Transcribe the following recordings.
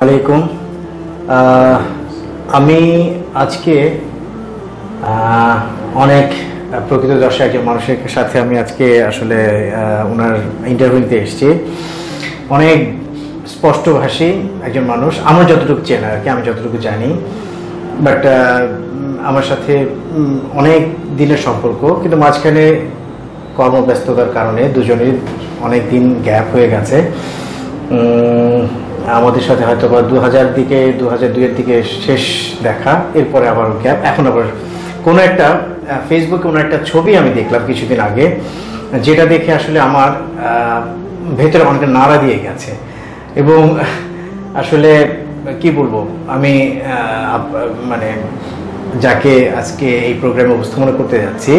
আলাইকুম। আমি আজকে অনেক প্রকৃত দর্শক একজন মানুষের সাথে আমি আজকে আসলে ওনার ইন্টারভিউ নিতে এসেছি। অনেক স্পষ্টভাষী একজন মানুষ, আমার যতটুকু চেনা আর কি, আমি যতটুকু জানি, বাট আমার সাথে অনেক দিনের সম্পর্ক, কিন্তু মাঝখানে কর্মব্যস্ততার কারণে দুজনের অনেক দিন গ্যাপ হয়ে গেছে। আমাদের সাথে হয়তো বা 2002-এর দিকে শেষ দেখা, এরপরে আবার গ্যাপ। এখন আবার কোনো একটা ফেসবুকে কোনো একটা ছবি আমি দেখলাম কিছুদিন আগে, যেটা দেখে আসলে আমার ভেতরে অনেকটা নাড়া দিয়ে গেছে। এবং আসলে কি বলবো, আমি মানে যাকে আজকে এই প্রোগ্রামে উপস্থাপনা করতে যাচ্ছি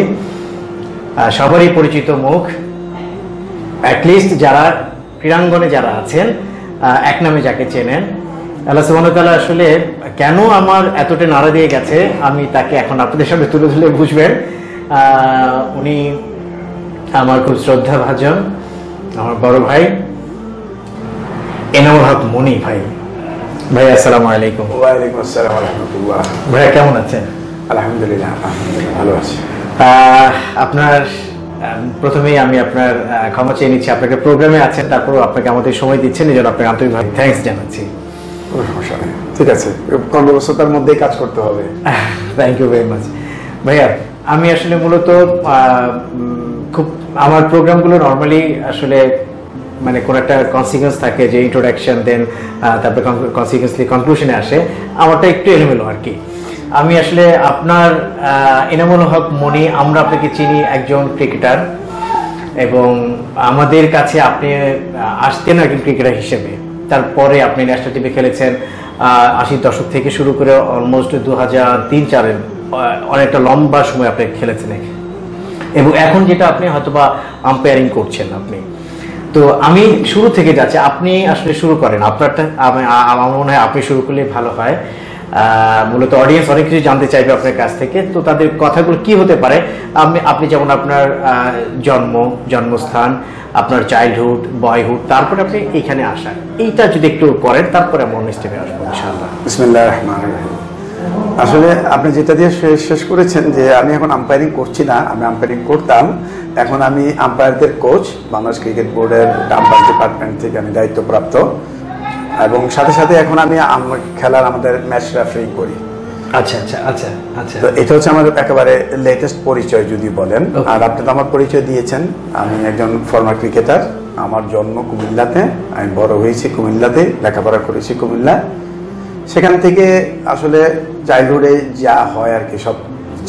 সবারই পরিচিত মুখ, অ্যাটলিস্ট যারা ক্রীড়াঙ্গনে যারা আছেন এক নামে যাকে চেনেন। আল্লাহ সুবহানাহু ওয়া তাআলা আসলে কেন আমার এতটা নাড়া দিয়ে গেছে আমি তাকে এখন আপনাদের সামনে তুলে ধরলে বুঝবেন। উনি আমার খুব শ্রদ্ধাভাজন আমার বড় ভাই এনামুল হক মনি ভাই। ভাই আসসালামু আলাইকুম। ওয়ালাইকুম আসসালাম ওয়া রাহমাতুল্লাহ। ভাই কেমন আছেন? আলহামদুলিল্লাহ ভালো আছি। আপনার প্রথমেই আমি আপনার ক্ষমা চেয়ে নিচ্ছি, আপনাকে প্রোগ্রামে আছেন, তারপর আপনাকে আমাদের সময় দিচ্ছেন, এই জন্য আপনাকে আন্তরিকভাবে থ্যাঙ্কস জানাচ্ছি। ঠিক আছে, কর্মব্যস্ততার মধ্যেই কাজ করতে হবে। Thank you very much. ভাইয়া আমি আসলে মূলত খুব আমার প্রোগ্রামগুলো নর্মালি আসলে মানে কোনো একটা কনসিকুয়েন্স থাকে, যে ইন্ট্রোডাকশন দেন তারপরে কনসিকুয়েন্সলি কনক্লুশনে আসে, আমারটা একটু এলোমেলো আর কি। আমি আসলে আপনার এনামুল হক মনি, আমরা আপনাকে চিনি একজন ক্রিকেটার, এবং আমাদের কাছে আপনি আসতেন একজন ক্রিকেটার হিসেবে। তারপরে আপনি ন্যাশনাল টিমে খেলেছেন 80 দশক থেকে শুরু করে অলমোস্ট 2003-04 অনেকটা লম্বা সময় আপনি খেলেছেন, এবং এখন যেটা আপনি হয়তোবা আম্পায়ারিং করছেন আপনি। তো আমি শুরু থেকে যাচ্ছি, আপনি আসলে শুরু করেন আপনারটা। আমার মনে হয় আপনি শুরু করলে ভালো হয়। মূলত অডিয়েন্স অনেক কিছু জানতে চাইবে আপনার কাছ থেকে, তো তাদের কথাগুলো কি হতে পারে। আপনি যেমন আপনার জন্মস্থান, আপনার চাইল্ডহুড, বয়হুড, তারপরে আপনি এখানে আসেন, এইটা যদি একটু করেন, তারপরে আমরা অন্য স্টেপে আসবো ইনশাআল্লাহ। বিসমিল্লাহির রহমানির রহিম। আসলে আপনি যেটা দিয়ে শেষ করেছেন যে আমি এখন আম্পায়ারিং করছি না, আমি আম্পায়ারিং করতাম। এখন আমি আম্পায়ারদের কোচ, বাংলাদেশ ক্রিকেট বোর্ডের আম্পায়ার ডিপার্টমেন্ট থেকে আমি দায়িত্বপ্রাপ্ত, এবং সাথে সাথে এখন আমি খেলার আমাদের ম্যাচ রেফারিং করি। আচ্ছা আচ্ছা আচ্ছা আচ্ছা। তো এটা হচ্ছে আমার একেবারে লেটেস্ট পরিচয় যদি বলেন। আর আপনি তো আমার পরিচয় দিয়েছেন, আমি একজন ফর্মার ক্রিকেটার। আমার জন্ম কুমিল্লাতে, আমি বড় হয়েছি কুমিল্লাতে, লেখাপড়া করেছি কুমিল্লা। সেখান থেকে আসলে চাইল্ডহুডে যা হয় আর কি, সব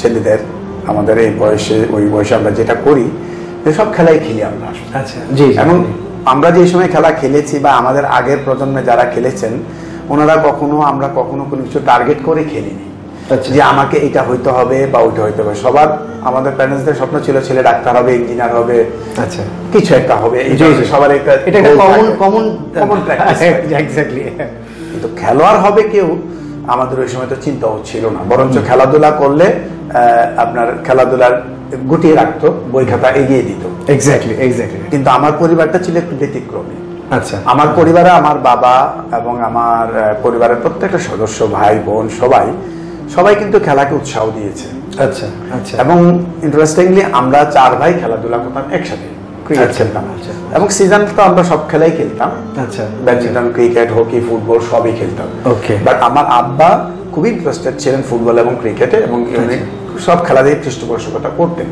ছেলেদের আমাদের এই বয়সে, ওই বয়সে আমরা যেটা করি সব খেলাই খেলি আমরা। আচ্ছা জি। এবং আমরা যে সময় খেলা খেলেছি বা আমাদের আগের প্রজন্মে যারা খেলেছেন, আমরা কখনো কোনো কিছু টার্গেট করে খেলিনি যে আমাকে এটা হইতে হবে বা ওইটা হইতে হবে। সবার আমাদের প্যারেন্টসদের স্বপ্ন ছিল ছেলে ডাক্তার হবে, ইঞ্জিনিয়ার হবে, আচ্ছা কিছু একটা হবে, সবার একটা কমন প্র্যাকটিস। এক্স্যাক্টলি। কিন্তু খেলোয়াড় হবে কেউ আমাদের ওই সময় তো চিন্তাও ছিল না, বরঞ্চ খেলাধুলা করলে আপনার খেলাধুলার গুটিয়ে রাখতো, বই খাতা এগিয়ে দিত। এক্স্যাক্টলি। কিন্তু আমার পরিবারটা ছিল একটু ব্যতিক্রমী। আচ্ছা। আমার পরিবারে আমার বাবা এবং আমার পরিবারের প্রত্যেকটা সদস্য, ভাই বোন, সবাই কিন্তু খেলাকে উৎসাহ দিয়েছে। আচ্ছা আচ্ছা। এবং ইন্টারেস্টিংলি আমরা 4 ভাই খেলাধুলা করতাম একসাথে, ক্রিকেট খেলতাম, এবং সিজন তো আমরা সব খেলাই খেলতাম। আচ্ছা, ব্যাডমিন্টন, ক্রিকেট, হকি, ফুটবল সবই খেলতাম। ওকে। বাট আমার আব্বা খুবই ইন্টারেস্টেড ছিলেন ফুটবল এবং ক্রিকেটে, এবং সব খেলাতেই পৃষ্ঠপোষকতা করতেন।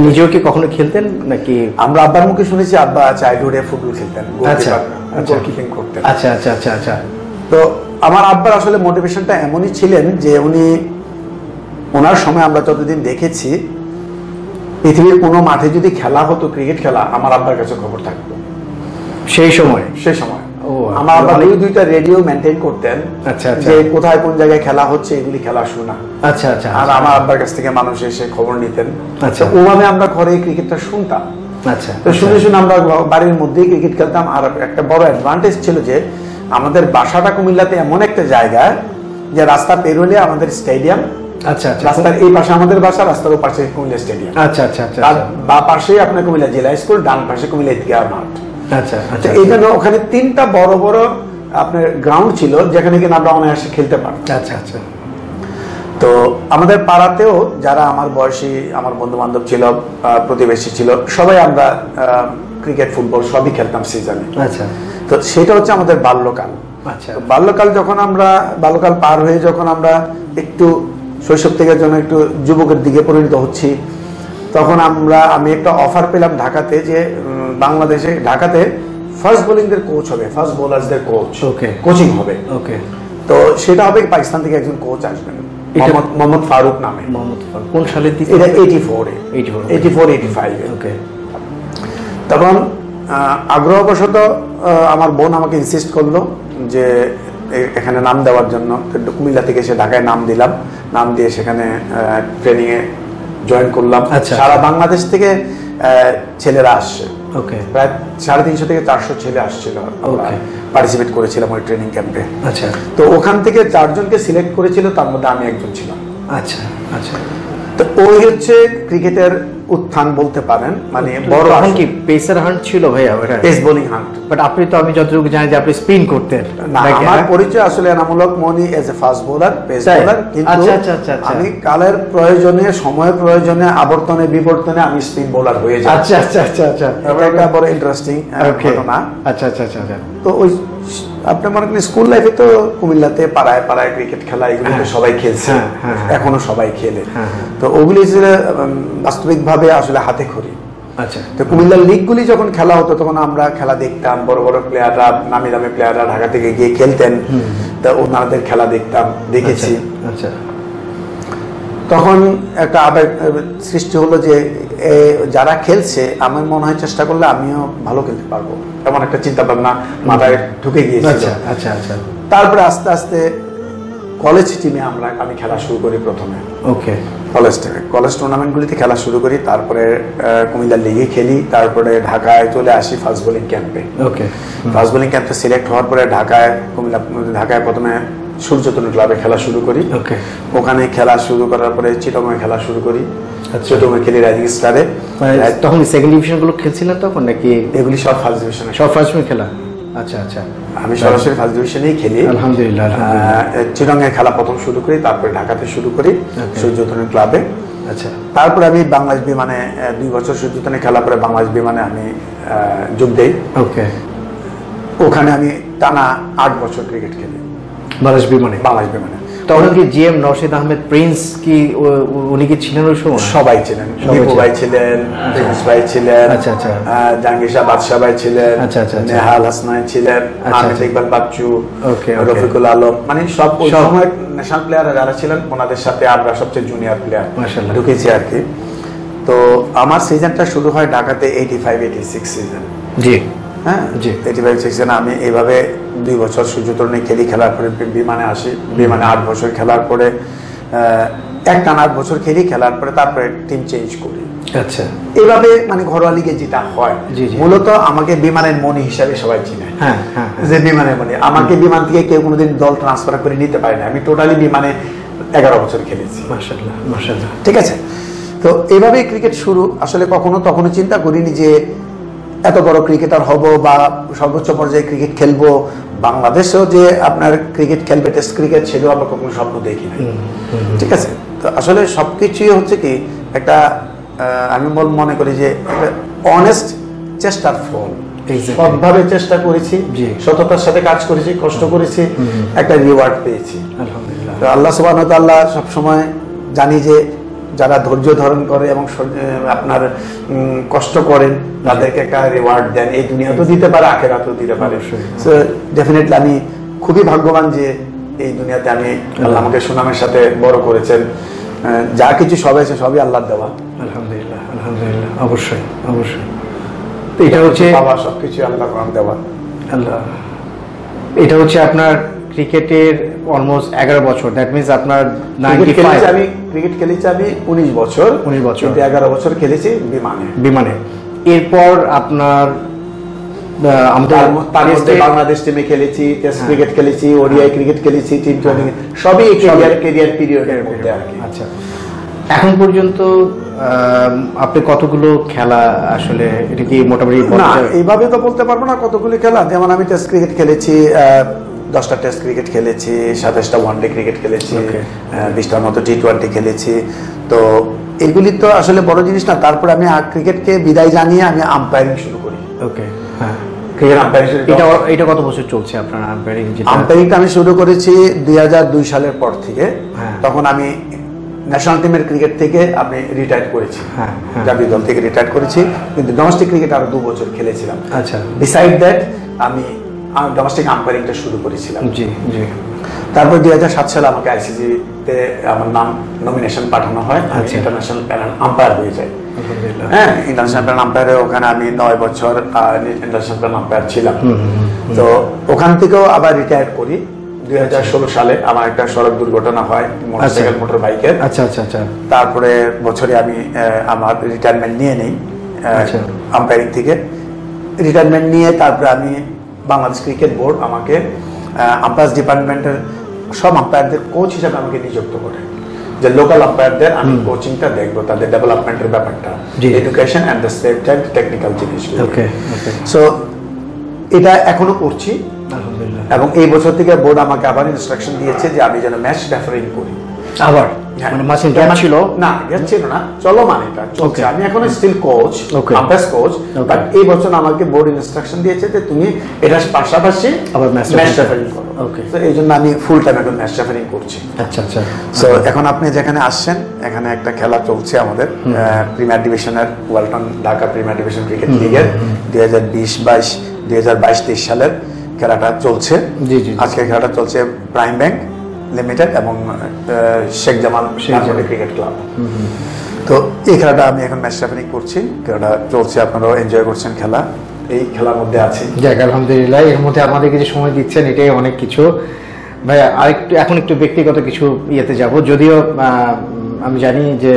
নিজেও কি কখনো খেলতেন নাকি? আমরা আব্বার মুখে শুনেছি আব্বা চাইল্ডহুডে ফুটবল খেলতেন, গোলকিপিং করতেন। আচ্ছা আচ্ছা আচ্ছা আচ্ছা। তো আমার আব্বার আসলে মোটিভেশনটা এমনই ছিলেন যে ওনার সময় আমরা যতদিন দেখেছি, পৃথিবীর কোনো মাঠে যদি খেলা হতো, ক্রিকেট খেলা, আমার আব্বার কাছে খবর থাকতো সেই সময়। আমার আব্বা 2-2টা রেডিও মেনটেন করতেন। আচ্ছা, যে কোথায় কোন জায়গায় খেলা হচ্ছে এগুলি খেলা শোনা। আচ্ছা আচ্ছা। আর আমার আব্বার কাছ থেকে মানুষ এসে খবর নিতেন। আচ্ছা, ওভাবে আমরা ঘরে ক্রিকেটটা শুনতাম। আচ্ছা, তো শুনে আমরা বাড়ির মধ্যেই ক্রিকেট খেলতাম। আর একটা বড় অ্যাডভান্টেজ ছিল যে আমাদের বাসাটা কুমিল্লাতে এমন একটা জায়গায় যে রাস্তা পেরোলে আমাদের স্টেডিয়াম। আচ্ছা, রাস্তার এই পাশে আমাদের বাসা, রাস্তার ওই পাশে কুমিল্লা স্টেডিয়াম। আচ্ছা আচ্ছা আচ্ছা। বা পাশে আপনার কুমিল্লা জেলা স্কুল, ডান পাশে কুমিল্লা ঈদগাহ মাঠ। আচ্ছা আচ্ছা। এই জন্য ওখানে 3টা বড় বড় আপনার গ্রাউন্ড ছিল যেখানে কিনা আমরা অনায়াসে খেলতে পারতাম। আচ্ছা আচ্ছা। তো আমাদের পাড়াতেও যারা আমার বয়সী, আমার বন্ধু বান্ধব ছিল, প্রতিবেশী ছিল, সবাই আমরা ক্রিকেট ফুটবল সবই খেলতাম সিজনে। আচ্ছা। তো সেটা হচ্ছে আমাদের বাল্যকাল। আচ্ছা। বাল্যকাল যখন আমরা বাল্যকাল পার হয়ে যখন আমরা একটু শৈশব থেকে যেন একটু যুবকের দিকে পরিণত হচ্ছি, তখন আমি একটা অফার পেলাম ঢাকাতে, যে বাংলাদেশে ঢাকাতে ফাস্ট বোলিংদের কোচ হবে, ফাস্ট বোলারদের কোচ, কোচিং হবে। ওকে। তো সেটা হবে পাকিস্তান থেকে একজন কোচ আসবেন, মোহাম্মদ ফারুক নামে। কোন সালের দিকে? এটা 84-85। ওকে। তখন আগ্রহবশত আমার বোন আমাকে ইনসিস্ট করলো যে এখানে নাম দেওয়ার জন্য। কুমিল্লা থেকে এসে ঢাকায় নাম দিলাম, নাম দিয়ে সেখানে ট্রেনিং এ জয়েন করলাম। সারা বাংলাদেশ থেকে ছেলেরা আসছে, প্রায় 350 থেকে 400 ছেলে আসছিল, পার্টিসিপেট করেছিলাম ওই ট্রেনিং ক্যাম্পে। আচ্ছা। তো ওখান থেকে 4 জনকে সিলেক্ট করেছিল, তার মধ্যে আমি একজন ছিলাম। আচ্ছা আচ্ছা। তো ওই হচ্ছে ক্রিকেটের উত্থান বলতে পারেন, মানে বড়। তখন কি পেসার হান্ট ছিল ভাইয়া? Pace bowling hunt. বাট আপনি তো, আমি যতটুকু জানি যে আপনি স্পিন করতেন। না, আমার পরিচয় আসলে Enamul Moni as a fast bowler, pace bowler. কিন্তু আমি কালের প্রয়োজনে, সময়ের প্রয়োজনে, আবর্তনে বিবর্তনে আমি স্পিন বোলার হয়ে যাই। আচ্ছা আচ্ছা আচ্ছা আচ্ছা। এটা একটা বড় ইন্টারেস্টিং ঘটনা। আচ্ছা আচ্ছা আচ্ছা। তো ওই আপনার মনে করেন স্কুল লাইফে তো কুমিল্লাতে পাড়ায় পাড়ায় ক্রিকেট খেলা, এগুলো তো সবাই খেলছে, এখনো সবাই খেলে। তো ওগুলি বাস্তবিক ভাবে আসলে হাতে খড়ি। আচ্ছা। তো কুমিল্লার লিগগুলি যখন খেলা হতো তখন আমরা খেলা দেখতাম, বড় বড় প্লেয়াররা, নামি দামি প্লেয়াররা ঢাকা থেকে গিয়ে খেলতেন, তা ওনাদের খেলা দেখতাম, দেখেছি। আচ্ছা। তখন একটা আবেগ সৃষ্টি হলো যে যারা খেলছে, আমার মনে হয় চেষ্টা করলে আমিও ভালো খেলতে পারবো, এমন একটা চিন্তা ভাবনা মাথায় ঢুকে গিয়েছিল। আচ্ছা আচ্ছা। তারপরে আস্তে আস্তে কলেজ টিমে আমি খেলা শুরু করি প্রথমে। ওকে। কলেজ টুর্নামেন্টগুলিতে খেলা শুরু করি, তারপরে কুমিল্লা লিগে খেলি, তারপরে ঢাকায় চলে আসি ফাস্ট বোলিং ক্যাম্পে। ওকে। ফাস্ট বোলিং ক্যাম্পে সিলেক্ট হওয়ার পরে ঢাকায় প্রথমে সূর্যতরুণ ক্লাবে খেলা শুরু করি। ওকে। ওখানে খেলা শুরু করার পরে চিটাগংয়ে খেলা শুরু করি। চিটাগংয়ে খেলি রাইজিং স্টারে। তখন সেকেন্ড ডিভিশন গুলো খেলছিলেন তখন নাকি? এগুলি সব ফার্স্ট ডিভিশনে। সব ফার্স্ট ডিভিশন খেলা? আচ্ছা আচ্ছা। আমি সরাসরি ফার্স্ট ডিভিশনেই খেলি, আলহামদুলিল্লাহ। চিটাগংয়ে খেলা প্রথম শুরু করি, তারপরে ঢাকাতে শুরু করি সূর্যতরুণ ক্লাবে। আচ্ছা। তারপরে আমি বাংলাদেশ বিমানে 2 বছর সূর্যতরুণে খেলা করে বাংলাদেশ বিমানে আমি যোগ দেই। ওকে। ওখানে আমি টানা 8 বছর ক্রিকেট খেলি বাংলাদেশ বিমানে। তখন কি জিএম নওশাদ আহমেদ প্রিন্স কি উনি কি ছিলেন ওই সময়? সবাই ছিলেন, দীপু ভাই ছিলেন, প্রিন্স ভাই ছিলেন, আচ্ছা আচ্ছা, জাহাঙ্গীর শাহ বাদশাহ ভাই ছিলেন, আচ্ছা আচ্ছা, নেহাল হাসনাইন ছিলেন, আহমেদ ইকবাল বাচ্চু, রফিকুল আলম, মানে সব ওই সময় ন্যাশনাল প্লেয়ার যারা ছিলেন ওনাদের সাথে আমরা সবচেয়ে জুনিয়র প্লেয়ার ঢুকেছি আর কি। তো আমার সিজনটা শুরু হয় ঢাকাতে 85-86 সিজন। জি হ্যাঁ জি, 85-86 সিজন আমি এইভাবে 2 বছর সূর্যতরুণে খেলি। খেলার পরে বিমানে আসি, বিমানে 8 বছর খেলার পরে একটানা 8 বছর খেলি। খেলার পরে তারপরে টিম চেঞ্জ করি। আচ্ছা, এইভাবে মানে ঘরোয়া লিগে যেটা হয়, মূলত আমাকে বিমানের মনি হিসাবে সবাই চিনে। যে বিমানের মনি, আমাকে বিমান থেকে কেউ কোনোদিন দল ট্রান্সফার করে নিতে পারে না। আমি টোটালি বিমানে 11 বছর খেলেছি। মাশাআল্লাহ মাশাআল্লাহ। ঠিক আছে, তো এইভাবেই ক্রিকেট শুরু। আসলে তখনো চিন্তা করিনি যে এত বড় ক্রিকেটার হব বা সর্বোচ্চ পর্যায়ে ক্রিকেট খেলবো, বাংলাদেশেও যে আপনার ক্রিকেট খেলবে টেস্ট ক্রিকেট, সেটাও আমরা কখনো স্বপ্ন দেখি না। ঠিক আছে, তো আসলে সবকিছুই হচ্ছে কি একটা আমি মনে করি যে অনেস্ট চেষ্টার ফল। সবভাবে চেষ্টা করেছি, সততার সাথে কাজ করেছি, কষ্ট করেছি, একটা রিওয়ার্ড পেয়েছি আলহামদুলিল্লাহ। আল্লাহ সুবহানাহু ওয়া তাআলা সবসময় জানি যে যারা ধৈর্য ধারণ করে এবং আপনার কষ্ট করেন তাদেরকে একটা রিওয়ার্ড দেন। এই দুনিয়াতেও দিতে পারে, আখিরাতেও দিতে পারে। সো ডেফিনেটলি আমি খুবই ভাগ্যবান যে এই দুনিয়াতে আমি আল্লাহ আমাকে সুনামের সাথে বড় করেছেন। যা কিছু সবই আল্লাহর দেওয়া আলহামদুলিল্লাহ আলহামদুলিল্লাহ। অবশ্যই অবশ্যই। এটা হচ্ছে বাবা, সবকিছু আল্লাহর দেওয়া। আল্লাহ, এটা হচ্ছে আপনার ক্রিকেটের অলমোস্ট 11 বছর। দ্যাট মিন্স আপনার আমি ক্রিকেট খেলেছি আমি 19 বছর, কিন্তু 11 বছর খেলেছি বিমানে। এরপর আপনার বাংলাদেশ টিমে খেলেছি, টেস্ট ক্রিকেট খেলেছি, ওডিআই ক্রিকেট খেলেছি, টি-20, সবই ক্যারিয়ার পিরিয়ডের মধ্যে আর কি। আচ্ছা, এখন পর্যন্ত আপনি কতগুলো খেলা আসলে এটা কি মোটামুটি না এইভাবে তো বলতে পারবো না কতগুলি খেলা। যেমন আমি টেস্ট ক্রিকেট খেলেছি, 10টা টেস্ট ক্রিকেট খেলেছি, 27টা ওয়ানডে ক্রিকেট খেলেছি, 20টার মতো টি20 খেলেছি। তো এগুলি তো আসলে বড় জিনিস না। তারপরে আমি ক্রিকেটকে বিদায় জানিয়ে আমি আম্পায়ারিং শুরু করি। ওকে, হ্যাঁ। এটা কত বছর চলছে আপনার আম্পায়ারিং? আম্পায়ারিংটা আমি শুরু করেছি 2002 সালের পর থেকে। তখন আমি ন্যাশনাল টিমের ক্রিকেট থেকে আমি রিটায়ার করেছি, জাতীয় দল থেকে রিটায়ার করেছি, কিন্তু ডোমেস্টিক ক্রিকেট আরো 2 বছর খেলেছিলাম। আচ্ছা, বিসাইড দ্যাট আমি ডোমেস্টিক আম্পায়ারিংটা শুরু করেছিলাম। জি জি। তারপর 2007 সালে আমাকে আইসিসিতে আমার নাম নমিনেশন পাঠানো হয়, ইন্টারন্যাশনাল প্যানেল আম্পায়ার হয়ে যায়। হ্যাঁ, ইন্টারন্যাশনাল প্যানেল আম্পায়ারে ওখানে আমি 9 বছর ইন্টারন্যাশনাল প্যানেল আম্পায়ার ছিলাম। তো ওখান থেকেও আবার রিটায়ার করি। 2016 সালে আমার একটা সড়ক দুর্ঘটনা হয় মোটরসাইকেল মোটর বাইকের। আচ্ছা আচ্ছা আচ্ছা। তারপরে বছরে আমি আমার রিটায়ারমেন্ট নিয়ে নেই আম্পায়ারিং থেকে। রিটায়ারমেন্ট নিয়ে তারপরে আমি বাংলাদেশ ক্রিকেট বোর্ড আমাকে আম্পায়ার্স ডিপার্টমেন্টের সব আম্পায়ারদের কোচ হিসেবে আমাকে নিযুক্ত করে, যে লোকাল আম্পায়ারদের আমি কোচিংটা দেখবো, তাদের ডেভেলপমেন্টের ব্যাপারটা, education and the safety technical জিনিসগুলো। সো এটা এখনো করছি এবং এই বছর থেকে বোর্ড আমাকে আবার ইনস্ট্রাকশন দিয়েছে যে আমি যেন ম্যাচ রেফারিং করি। আবার মানে মাসে গ্যাপ ছিল না, গ্যাপ ছিল না, চলমান এটা চলছে। আমি এখন still coach, umpire coach, but এই বছর আমাকে বোর্ড ইনস্ট্রাকশন দিয়েছে যে তুমি এটার পাশাপাশি আবার ম্যাচ রেফারিং করো। ওকে, তো এই জন্য আমি ফুল টাইম এখন ম্যাচ রেফারিং করছি। আচ্ছা আচ্ছা। সো এখন আপনি যেখানে আসছেন, এখানে একটা খেলা চলছে আমাদের প্রিমিয়ার ডিভিশনের, Walton Dhaka premier division cricket লিগের 2022 সালের খেলাটা চলছে। আজকে খেলাটা চলছে প্রাইম ব্যাংক লিমিটেড এবং শেখ জামাল ক্রিকেট ক্লাব। তো এই খেলাটা আমি এখন ম্যাচ রেফারিং করছি। খেলাটা চলছে, আপনারাও এনজয় করছেন খেলা, এই খেলার মধ্যে আছি। যাক, আলহামদুলিল্লাহ। এর মধ্যে আমাদেরকে যে সময় দিচ্ছেন এটাই অনেক কিছু। ভাই আরেকটু এখন একটু ব্যক্তিগত কিছু ইয়েতে যাব, যদিও আমি জানি যে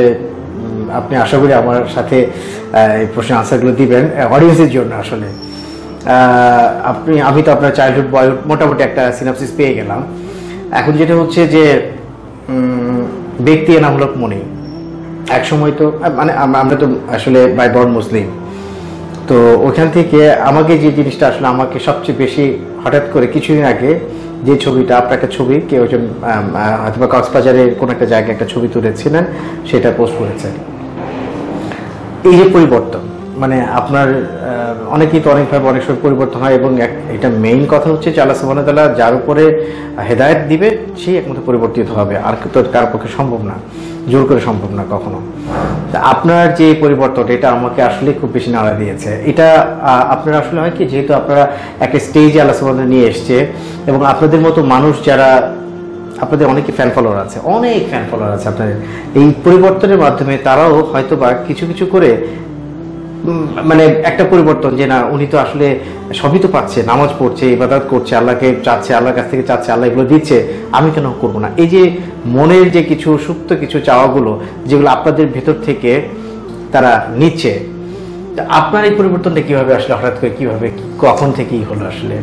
আপনি আশা করি আমার সাথে এই প্রশ্নের আনসারগুলো দিবেন অডিয়েন্সের জন্য। আসলে আমি তো আপনার চাইল্ডহুড বয়স মোটামুটি একটা সিনাপসিস পেয়ে গেলাম। এখন যেটা হচ্ছে যে ব্যক্তি এনামূলক মনে এক সময় তো মানে আমরা তো আসলে বাই বর্ন মুসলিম, তো ওখান থেকে আমাকে যে জিনিসটা আসলে আমাকে সবচেয়ে বেশি হঠাৎ করে কিছুদিন আগে যে ছবিটা, আপনার একটা ছবি কেউ একজন হয়তো কক্সবাজারের কোনো একটা জায়গায় একটা ছবি তুলেছিলেন, সেটা পোস্ট করেছেন। এই যে পরিবর্তন, মানে আপনার অনেকেই তো অনেকভাবে অনেক সময় পরিবর্তন হয়, এবং এটা মেইন কথা হচ্ছে যে আল্লাহ সুবহানাহু ওয়া তাআলা যার উপরে হেদায়েত দিবে সেই একমাত্র পরিবর্তিত হবে, আর তো কার পক্ষে সম্ভব না, জোর করে সম্ভব না কখনো। আপনার যে পরিবর্তন, এটা আমাকে আসলে খুব বেশি নাড়া দিয়েছে। এটা আপনার আসলে হয় কি, যেহেতু আপনারা একটা স্টেজে আল্লাহ সুবহানাহু ওয়া তাআলা নিয়ে এসছে, এবং আপনাদের মতো মানুষ যারা, আপনাদের অনেক ফ্যান ফলোয়ার আছে, অনেক ফ্যান ফলোয়ার আছে আপনাদের, এই পরিবর্তনের মাধ্যমে তারাও হয়তো বা কিছু কিছু করে মানে একটা পরিবর্তন, যে না উনি তো আসলে সবই তো পাচ্ছে, নামাজ পড়ছে, ইবাদত করছে, আল্লাহকে চাচ্ছে, আল্লাহর কাছ থেকে চাচ্ছে, আল্লাহ এগুলো দিচ্ছে, আমি কেন করবো না? এই যে মনের যে কিছু সুপ্ত কিছু চাওয়াগুলো, যেগুলো আপনাদের ভেতর থেকে তারা নিচ্ছে, আপনার এই পরিবর্তনটা কিভাবে আসলে, হঠাৎ করে কিভাবে, কখন থেকেই হলো আসলে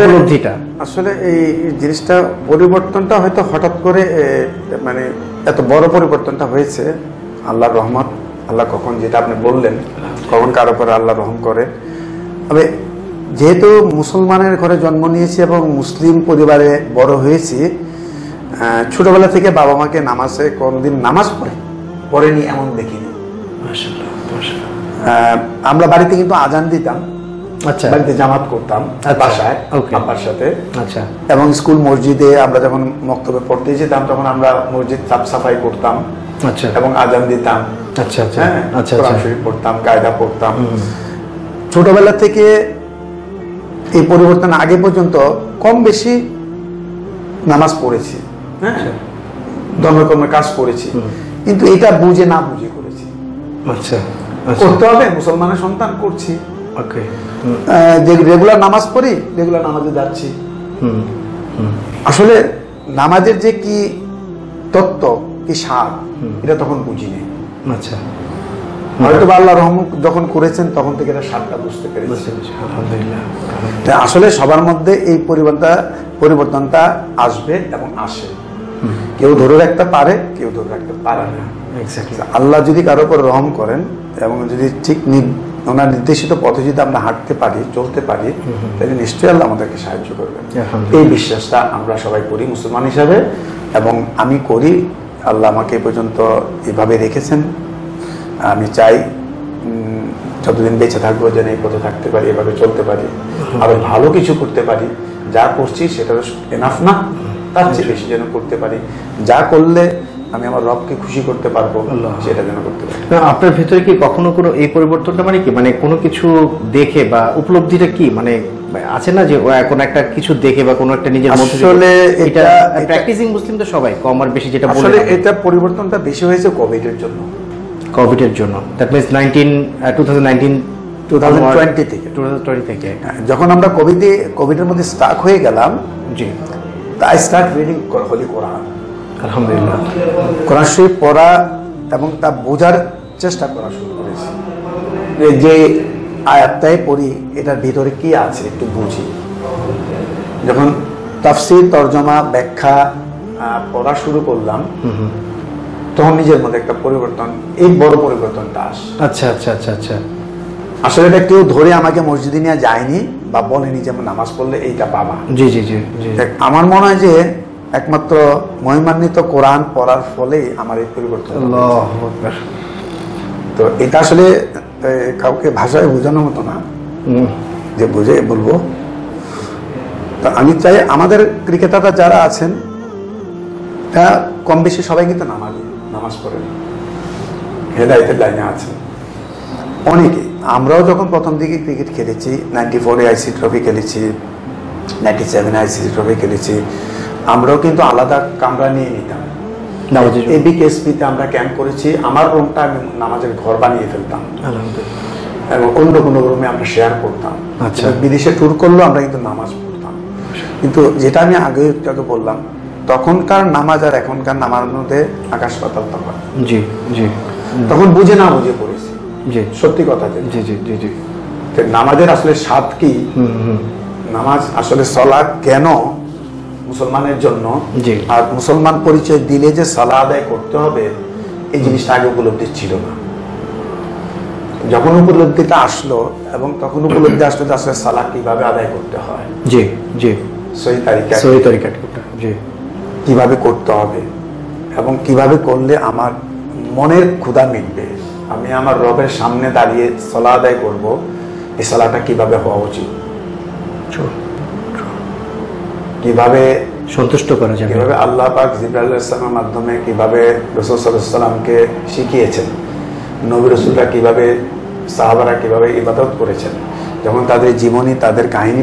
উপলব্ধিটা? আসলে এই জিনিসটা পরিবর্তনটা হয়তো হঠাৎ করে, মানে এত বড় পরিবর্তনটা হয়েছে আল্লাহর রহমত। আল্লাহ কখন, যেটা আপনি বললেন, কখন কারো উপরে আল্লাহ রহম করে। তবে যেহেতু মুসলমানের ঘরে জন্ম নিয়েছি এবং মুসলিম পরিবারে বড় হয়েছি, ছোটবেলা থেকে বাবা মাকে নামাজে কোনদিন নামাজ পড়েনি এমন দেখিনি। আমরা বাড়িতে কিন্তু আজান দিতাম, আচ্ছা, বাড়িতে জামাত করতাম বাসায় আব্বার সাথে। আচ্ছা, এবং স্কুল মসজিদে আমরা যখন মক্তবে পড়তে যেতাম, তখন আমরা মসজিদ সাফ সাফাই করতাম, আচ্ছা, এবং আজান দিতাম। আচ্ছা আচ্ছা আচ্ছা, কোরআন শরীফ পড়তাম, কায়দা পড়তাম। ছোটবেলা থেকে এই পরিবর্তন আগে পর্যন্ত কম বেশি নামাজ পড়েছি, হ্যাঁ, ধর্মকর্মের কাজ করেছি, কিন্তু এটা বুঝে না বুঝে করেছি। আচ্ছা, করতে হবে, মুসলমানের সন্তান করছি, যে রেগুলার নামাজ পড়ি, রেগুলার নামাজে যাচ্ছি। আসলে নামাজের যে কি তত্ত্ব, কি সার, এটা তখন বুঝিনি। আচ্ছা, হয়তো আল্লাহ রহমত যখন করেছেন তখন থেকে এটা সারটা বুঝতে পেরেছি। আলহামদুলিল্লাহ। আসলে সবার মধ্যে এই পরিবর্তনটা আসবে এবং আসে। কেউ ধরে রাখতে পারে, কেউ ধরে রাখতে পারে না। এক্স্যাক্টলি। আল্লাহ যদি কারো উপর রহম করেন এবং যদি ঠিক ওনার নির্দেশিত পথে যদি আমরা হাঁটতে পারি, চলতে পারি, তাহলে নিশ্চয়ই আল্লাহ আমাদেরকে সাহায্য করবেন। এই বিশ্বাসটা আমরা সবাই করি মুসলমান হিসাবে, এবং আমি করি। আল্লাহ আমাকে এ পর্যন্ত এভাবে রেখেছেন। আমি চাই যতদিন বেঁচে থাকবো যেন এই পথে থাকতে পারি, এভাবে চলতে পারি, আরো ভালো কিছু করতে পারি। যা করছি সেটা এনাফ না, তার চেয়ে বেশি যেন করতে পারি। যা করলে আমি আমার রবকে খুশি করতে পারবো সেটা যেন করতে পারি। আপনার ভিতরে কি কখনো কোনো এই পরিবর্তনটা মানে কি, মানে কোনো কিছু দেখে বা উপলব্ধিটা কি, মানে আছে না যে কোনো একটা কিছু দেখে বা কোনো একটা নিজের মধ্যে, আসলে এটা প্র্যাকটিসিং মুসলিম তো সবাই কম আর বেশি যেটা বলে, আসলে এটা পরিবর্তনটা বেশি হয়েছে কোভিড এর জন্য। কোভিডের জন্য, দ্যাট মিন্স 2020 থেকে যখন আমরা কোভিডের মধ্যে স্টাক হয়ে গেলাম, জি, আই স্টার্ট রিডিং হোলি কোরআন। আলহামদুলিল্লাহ, কোরআন শরীফ পড়া এবং তা বোঝার চেষ্টা করা শুরু করেছি। যে আয়াতটাই পড়ি এটার ভিতরে কি আছে একটু বুঝি। যখন তাফসীর, তরজমা, ব্যাখ্যা পড়া শুরু করলাম, তখন নিজের মধ্যে একটা পরিবর্তন, এই বড় পরিবর্তনটা আসে। আচ্ছা আচ্ছা আচ্ছা আচ্ছা। আসলে এটা কেউ ধরে আমাকে মসজিদে নিয়ে যায়নি বা বলেনি যে নামাজ পড়লে এইটা পাবা। জি জি জি জি। আমার মনে হয় যে একমাত্র মহিমান্বিত কোরআন পড়ার ফলে আমার এই পরিবর্তন। আল্লাহু আকবার। তো এটা আসলে কাউকে ভাষায় বোঝানোর মতো না, যে বুঝে বলবো। তো আমি চাই আমাদের ক্রিকেটাররা যারা আছেন তা কম বেশি সবাই কিন্তু নামাজ পড়েন, হেদায়েতের লাইনে আছেন অনেকে। আমরাও যখন প্রথম দিকে ক্রিকেট খেলেছি, 94-এ আইসি ট্রফি খেলেছি, 97-এ আইসি ট্রফি খেলেছি, আমরাও কিন্তু আলাদা কামরা নিয়ে নিতাম। এবিকেএসপিতে আমরা ক্যাম্প করেছি, আমার রুমটা আমি নামাজের ঘর বানিয়ে ফেলতাম এবং অন্য কোনো রুমে আমরা শেয়ার করতাম। আচ্ছা, বিদেশে ট্যুর করলেও আমরা কিন্তু নামাজ পড়তাম। কিন্তু যেটা আমি আগে বললাম, তখনকার নামাজ আর এখনকার নামাজের মধ্যে আকাশ পাতাল তফাৎ। জি জি। তখন বুঝে না বুঝে পড়েছি, জি সত্যি কথা। জি জি জি জি। নামাজের আসলে স্বাদ কি, নামাজ আসলে সালাত কেন মুসলমানের জন্য, আর মুসলমান পরিচয় দিলে যে সালাহ আদায় করতে হবে, এই জিনিসটা আগে উপলব্ধি ছিল না। যখন উপলব্ধিটা আসলো, এবং তখন উপলব্ধি আসলো যে আসলে সালাহ কিভাবে আদায় করতে হয়, জি জি, সহি তারিকা জি, কিভাবে করতে হবে, এবং কিভাবে করলে আমার মনের ক্ষুধা মিটবে, আমি আমার রবের সামনে দাঁড়িয়ে সালাহ আদায় করব, এই সালাহটা কিভাবে হওয়া উচিত, কিভাবে সন্তুষ্ট করা যাবে, কিভাবে আল্লাহ পাক জিবরাইল আলাইহিস সালামের মাধ্যমে কিভাবে রাসূল সাল্লাল্লাহু আলাইহি ওয়াসাল্লামকে শিখিয়েছেন, নবী রাসূলরা কিভাবে, সাহাবারা কিভাবে ইবাদত করেছেন, যখন তাদের জীবনী, তাদের কাহিনী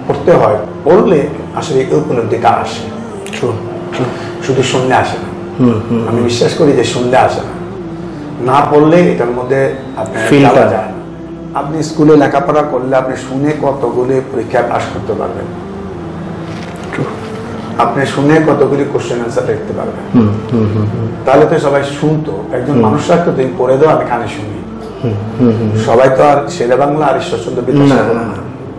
পড়তে হয়, পড়লে আসলে এই উপলব্ধিটা আসে। শুধু শুনলে আসে না, আমি বিশ্বাস করি যে শুনলে আসে না, না পড়লে এটার মধ্যে আপনার যাওয়া যায় না। আপনি স্কুলে লেখাপড়া করলে আপনি শুনে কতগুলি পরীক্ষায় পাস করতে পারবেন, আপনি শুনে কতগুলি কোশ্চেন আনসার লিখতে পারবেন। তাহলে তো সবাই শুনতো, একজন মানুষ রাখতো, তুমি পড়ে দাও আমি কানে শুনি। সবাই তো আর শেরে বাংলা আর ঈশ্বরচন্দ্র বিদ্যাসাগর না,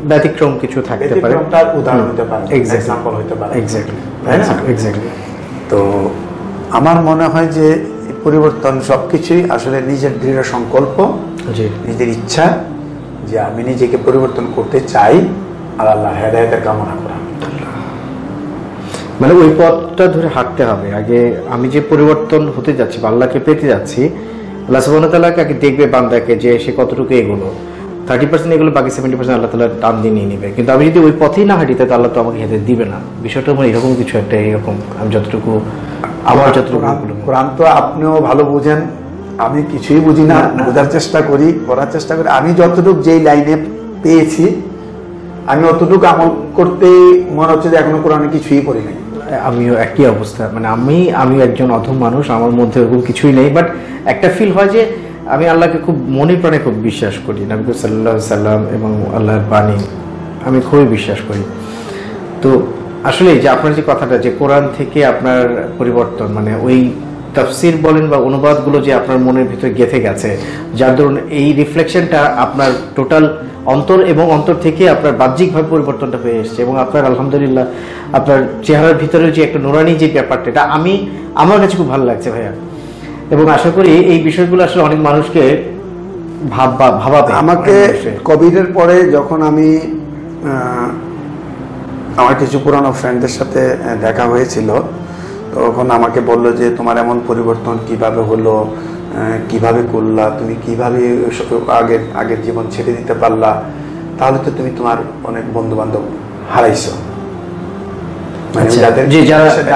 ব্যতিক্রম কিছু থাকতে পারে, তার উদাহরণ হতে পারে, এক্সাম্পল হতে পারে। তো আমার মনে হয় যে পরিবর্তন সবকিছুই আসলে নিজের দৃঢ় সংকল্প, নিজের ইচ্ছা, যে আমি নিজেকে পরিবর্তন করতে চাই, আর আল্লাহ হেদায়েতের কামনা করা। মানে ওই পথটা ধরে হাঁটতে হবে। আগে আমি যে পরিবর্তন হতে যাচ্ছি বা আল্লাহকে পেতে যাচ্ছি, আল্লাহ সুবহানাহু ওয়া তাআলা আগে দেখবে বান্দাকে যে সে কতটুকু এগোলো, 30% এগুলো, বাকি 70% আল্লাহ তাআলা টান দিয়ে নিয়ে নেবে। কিন্তু আমি যদি ওই পথেই না হাঁটি, তাহলে আল্লাহ তো আমাকে হেদায়েত দিবে না। বিষয়টা মানে এরকম কিছু একটা, এরকম আমি যতটুকু কোরআন তো আপনিও ভালো বুঝেন, আমি কিছুই বুঝি না, বোঝার চেষ্টা করি, করার চেষ্টা করি। আমি যতটুকু যেই লাইনে পেয়েছি, আমি অতটুকু আমল করতে মনে হচ্ছে যে এখনো কোরআনে কিছুই পড়ি নাই। আমিও একই অবস্থা, মানে আমি একজন অধম মানুষ, আমার মধ্যে ওরকম কিছুই নেই। বাট একটা ফিল হয় যে আমি আল্লাহকে খুব মনে প্রাণে খুব বিশ্বাস করি, নবী সাল্লাল্লাহু আলাইহি সাল্লাম এবং আল্লাহর বাণী আমি খুবই বিশ্বাস করি। তো আসলে যে আপনার যে কথাটা, যে কোরআন থেকে আপনার পরিবর্তন, মানে ওই তাফসির বলেন বা অনুবাদগুলো যে আপনার মনের ভিতরে গেঁথে গেছে, যার ধরুন এই রিফ্লেকশনটা আপনার টোটাল অন্তর এবং অন্তর থেকে আপনার বাহ্যিকভাবে পরিবর্তনটা হয়ে এসছে, এবং আপনার আলহামদুলিল্লাহ আপনার চেহারার ভিতরে যে একটা নুরানি যে ব্যাপারটা, এটা আমার কাছে খুব ভালো লাগছে ভাইয়া। এবং আশা করি এই বিষয়গুলো আসলে অনেক মানুষকে ভাবাবে। আমাকে কোভিডের পরে যখন আমি আমার কিছু পুরানো ফ্রেন্ডদের সাথে দেখা হয়েছিল, তখন আমাকে বললো যে তোমার এমন পরিবর্তন কিভাবে হলো, কিভাবে করলা, তুমি কিভাবে আগের জীবন ছেড়ে দিতে পারলা, তাহলে তো তুমি তোমার অনেক বন্ধু বান্ধব হারাইছো, মানে যাদের সাথে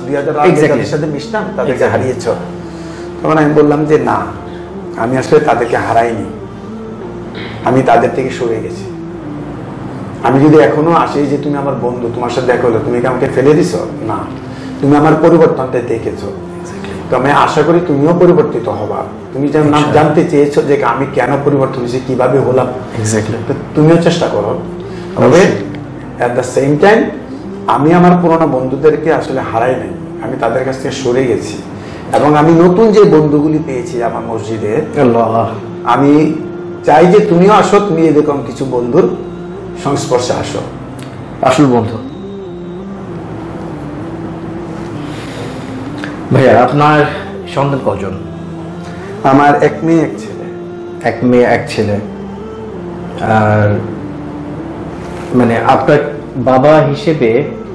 2000 সাথে মিশতাম তাদেরকে হারিয়েছো। তখন আমি বললাম যে না, আমি আসলে তাদেরকে হারাইনি, আমি তাদের থেকে সরে গেছি। আমি যদি এখনো আসি যে তুমি আমার বন্ধু, তোমার সাথে দেখা হলো, তুমি কি আমাকে ফেলে দিছো? না, তুমি আমার পরিবর্তনটা দেখেছো। তো আমি আশা করি তুমিও পরিবর্তিত হবা। তুমি যেমন জানতে চেয়েছো যে আমি কেন পরিবর্তন হয়েছি, কিভাবে হলাম, তুমিও চেষ্টা করো। তবে এট দ্য সেম টাইম আমি আমার পুরোনো বন্ধুদেরকে আসলে হারাই নাই, আমি তাদের কাছ থেকে সরে গেছি। এবং আমি নতুন যে বন্ধুগুলি পেয়েছি আমার মসজিদে, আমি চাই যে তুমিও আসো, তুমি এরকম কিছু বন্ধুর সংস্পর্শে আসো, আসল বন্ধু। ভাইয়া আপনার সন্তান কজন? আমার এক মেয়ে এক ছেলে। এক মেয়ে এক ছেলে। আর মানে আপনার বাবা হিসেবে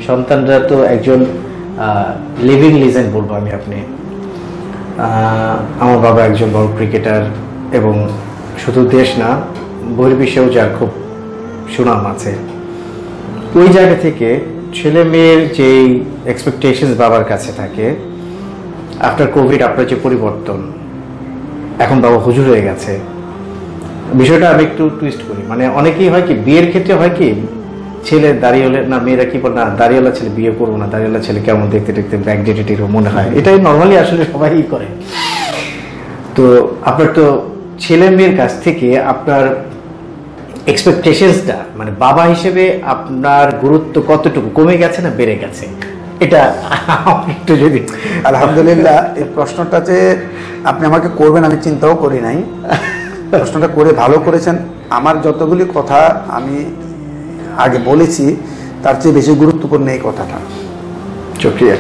সন্তানরা তো একজন লিভিং লিজেন্ড বলবো আমি। আপনি আমার বাবা একজন বড় ক্রিকেটার, এবং শুধু দেশ না বহির্বিশ্বেও যার খুব সুনাম আছে। ওই জায়গা থেকে ছেলে মেয়ের যেই এক্সপেকটেশনস বাবার কাছে থাকে, আফটার কোভিড আপনার যে পরিবর্তন, এখন বাবা হুজুর হয়ে গেছে, বিষয়টা আমি একটু টুইস্ট করি। মানে অনেকেই হয় কি, বিয়ের ক্ষেত্রে হয় কি, ছেলে দাঁড়িয়ে হলে না, মেয়েরা কি বলে না, দাঁড়িয়েওয়ালা ছেলে বিয়ে করবো না, দাঁড়িয়েওয়ালা ছেলে কেমন দেখতে দেখতে ব্যাকডেটেড মনে হয়, এটাই নর্মালি আসলে সবাই করে। তো আপনার তো ছেলে মেয়ের কাছ থেকে আপনার এক্সপেকটেশনসটা, মানে বাবা হিসেবে আপনার গুরুত্ব কতটুকু কমে গেছে না বেড়ে গেছে, এটা একটু যদি। আলহামদুলিল্লাহ, এই প্রশ্নটা যে আপনি আমাকে করবেন আমি চিন্তাও করি নাই, প্রশ্নটা করে ভালো করেছেন। আমার যতগুলি কথা আমি আগে বলেছি তার চেয়ে বেশি গুরুত্বপূর্ণ এই কথাটা। শুকরিয়া।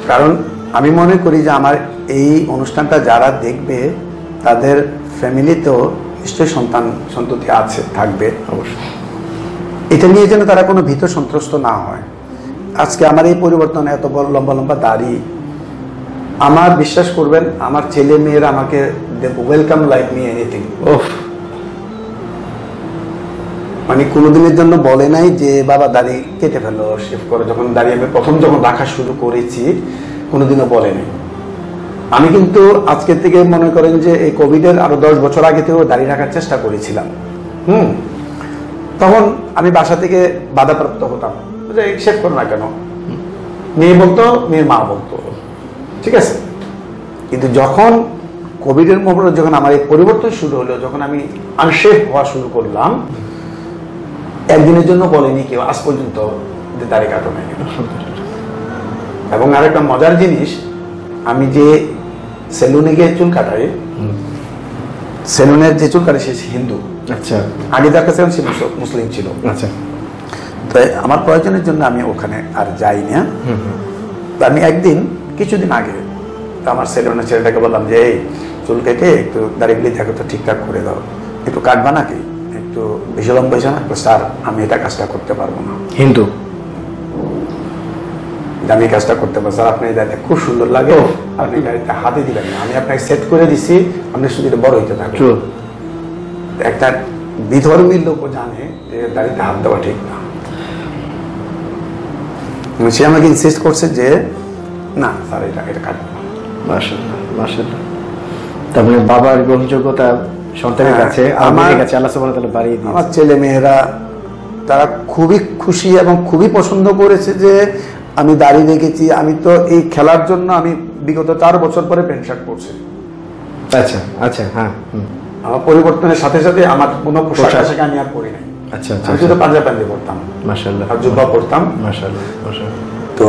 কারণ আমি মনে করি যে আমার এই অনুষ্ঠানটা যারা দেখবে তাদের ফ্যামিলিতেও নিশ্চয়ই সন্ততি আছে, থাকবে অবশ্যই। এটা নিয়ে যেন তারা কোনো ভীত সন্ত্রস্ত না হয়। আজকে আমার এই পরিবর্তন, এত বড় লম্বা লম্বা দাড়ি, আমার বিশ্বাস করবেন আমার ছেলে মেয়েরা আমাকে ওয়েলকাম লাইক মি এনিথিং। মানে কোনোদিনের জন্য বলে নাই যে বাবা দাড়ি কেটে ফেলো, শেভ করো। যখন দাড়ি আমি প্রথম যখন রাখা শুরু করেছি, কোনোদিনও বলে নাই। আমি কিন্তু আজকের থেকে মনে করেন যে এই কোভিডের আরো 10 বছর আগে থেকেও দাড়ি রাখার চেষ্টা করেছিলাম। তখন আমি বাসা থেকে বাধাপ্রাপ্ত হতাম যে শেভ করো না কেন, মেয়ে বলতো, মেয়ের মা বলতো, ঠিক আছে। কিন্তু যখন কোভিডের মোড়ে যখন আমার এই পরিবর্তন শুরু হলো, যখন আমি আনশেভ হওয়া শুরু করলাম, একদিনের জন্য বলেনি কেউ আজ পর্যন্ত যে দাড়ি কাটো না কেন। এবং আরেকটা মজার জিনিস, আমি যে সেলুনে গিয়ে চুল কাটাই, সেলুনের যে চুল কাটে সে হিন্দু। আচ্ছা। আগে যার কাছে সে মুসলিম ছিল। আচ্ছা। তো আমার প্রয়োজনের জন্য আমি ওখানে আর যাই না। তো আমি একদিন কিছুদিন আগে আমার সেলুনের ছেলেটাকে বললাম যে এই চুল কেটে একটু দাড়িগুলি দেখো তো ঠিকঠাক করে দাও, একটু কাটবা নাকি, একটু বেশি লম্বা হয়েছে না? স্যার আমি এটা কাজটা করতে পারবো না। হিন্দু, আমি কাজটা করতে পারবো স্যার, আপনি এটা খুব সুন্দর লাগে, আপনি গাড়িতে হাতে দিবেন না, আমি আপনাকে সেট করে দিছি, আপনি শুধু এটা বড় হইতে থাকবেন। একটা বিধর্মী লোক জানে যে দাড়িতে হাত দেওয়া ঠিক না। সে আমাকে ইনসিস্ট করছে যে না স্যার এটা কাটবে না। মাশাআল্লাহ, মাশাআল্লাহ। তার মানে বাবার গ্রহণযোগ্যতা সন্তানের কাছে, আমার কাছে আল্লাহ সুবহানাহু ওয়া তাআলা বাড়িয়ে দিয়েছে। আমার ছেলে মেয়েরা তারা খুবই খুশি এবং খুবই পছন্দ করেছে যে আমি দাড়ি রেখেছি। আমি তো এই খেলার জন্য আমি বিগত 4 বছর পরে প্যান্ট শার্ট পরছি। আচ্ছা আচ্ছা। হ্যাঁ, আমার পরিবর্তনের সাথে সাথে আমার কোনো পোশাক আশাকে আমি আর পরি নাই। আচ্ছা আচ্ছা। আমি শুধু পাঞ্জাবি পরতাম, মাশাআল্লাহ, আর জুব্বা পরতাম, মাশাআল্লাহ মাশাআল্লাহ। তো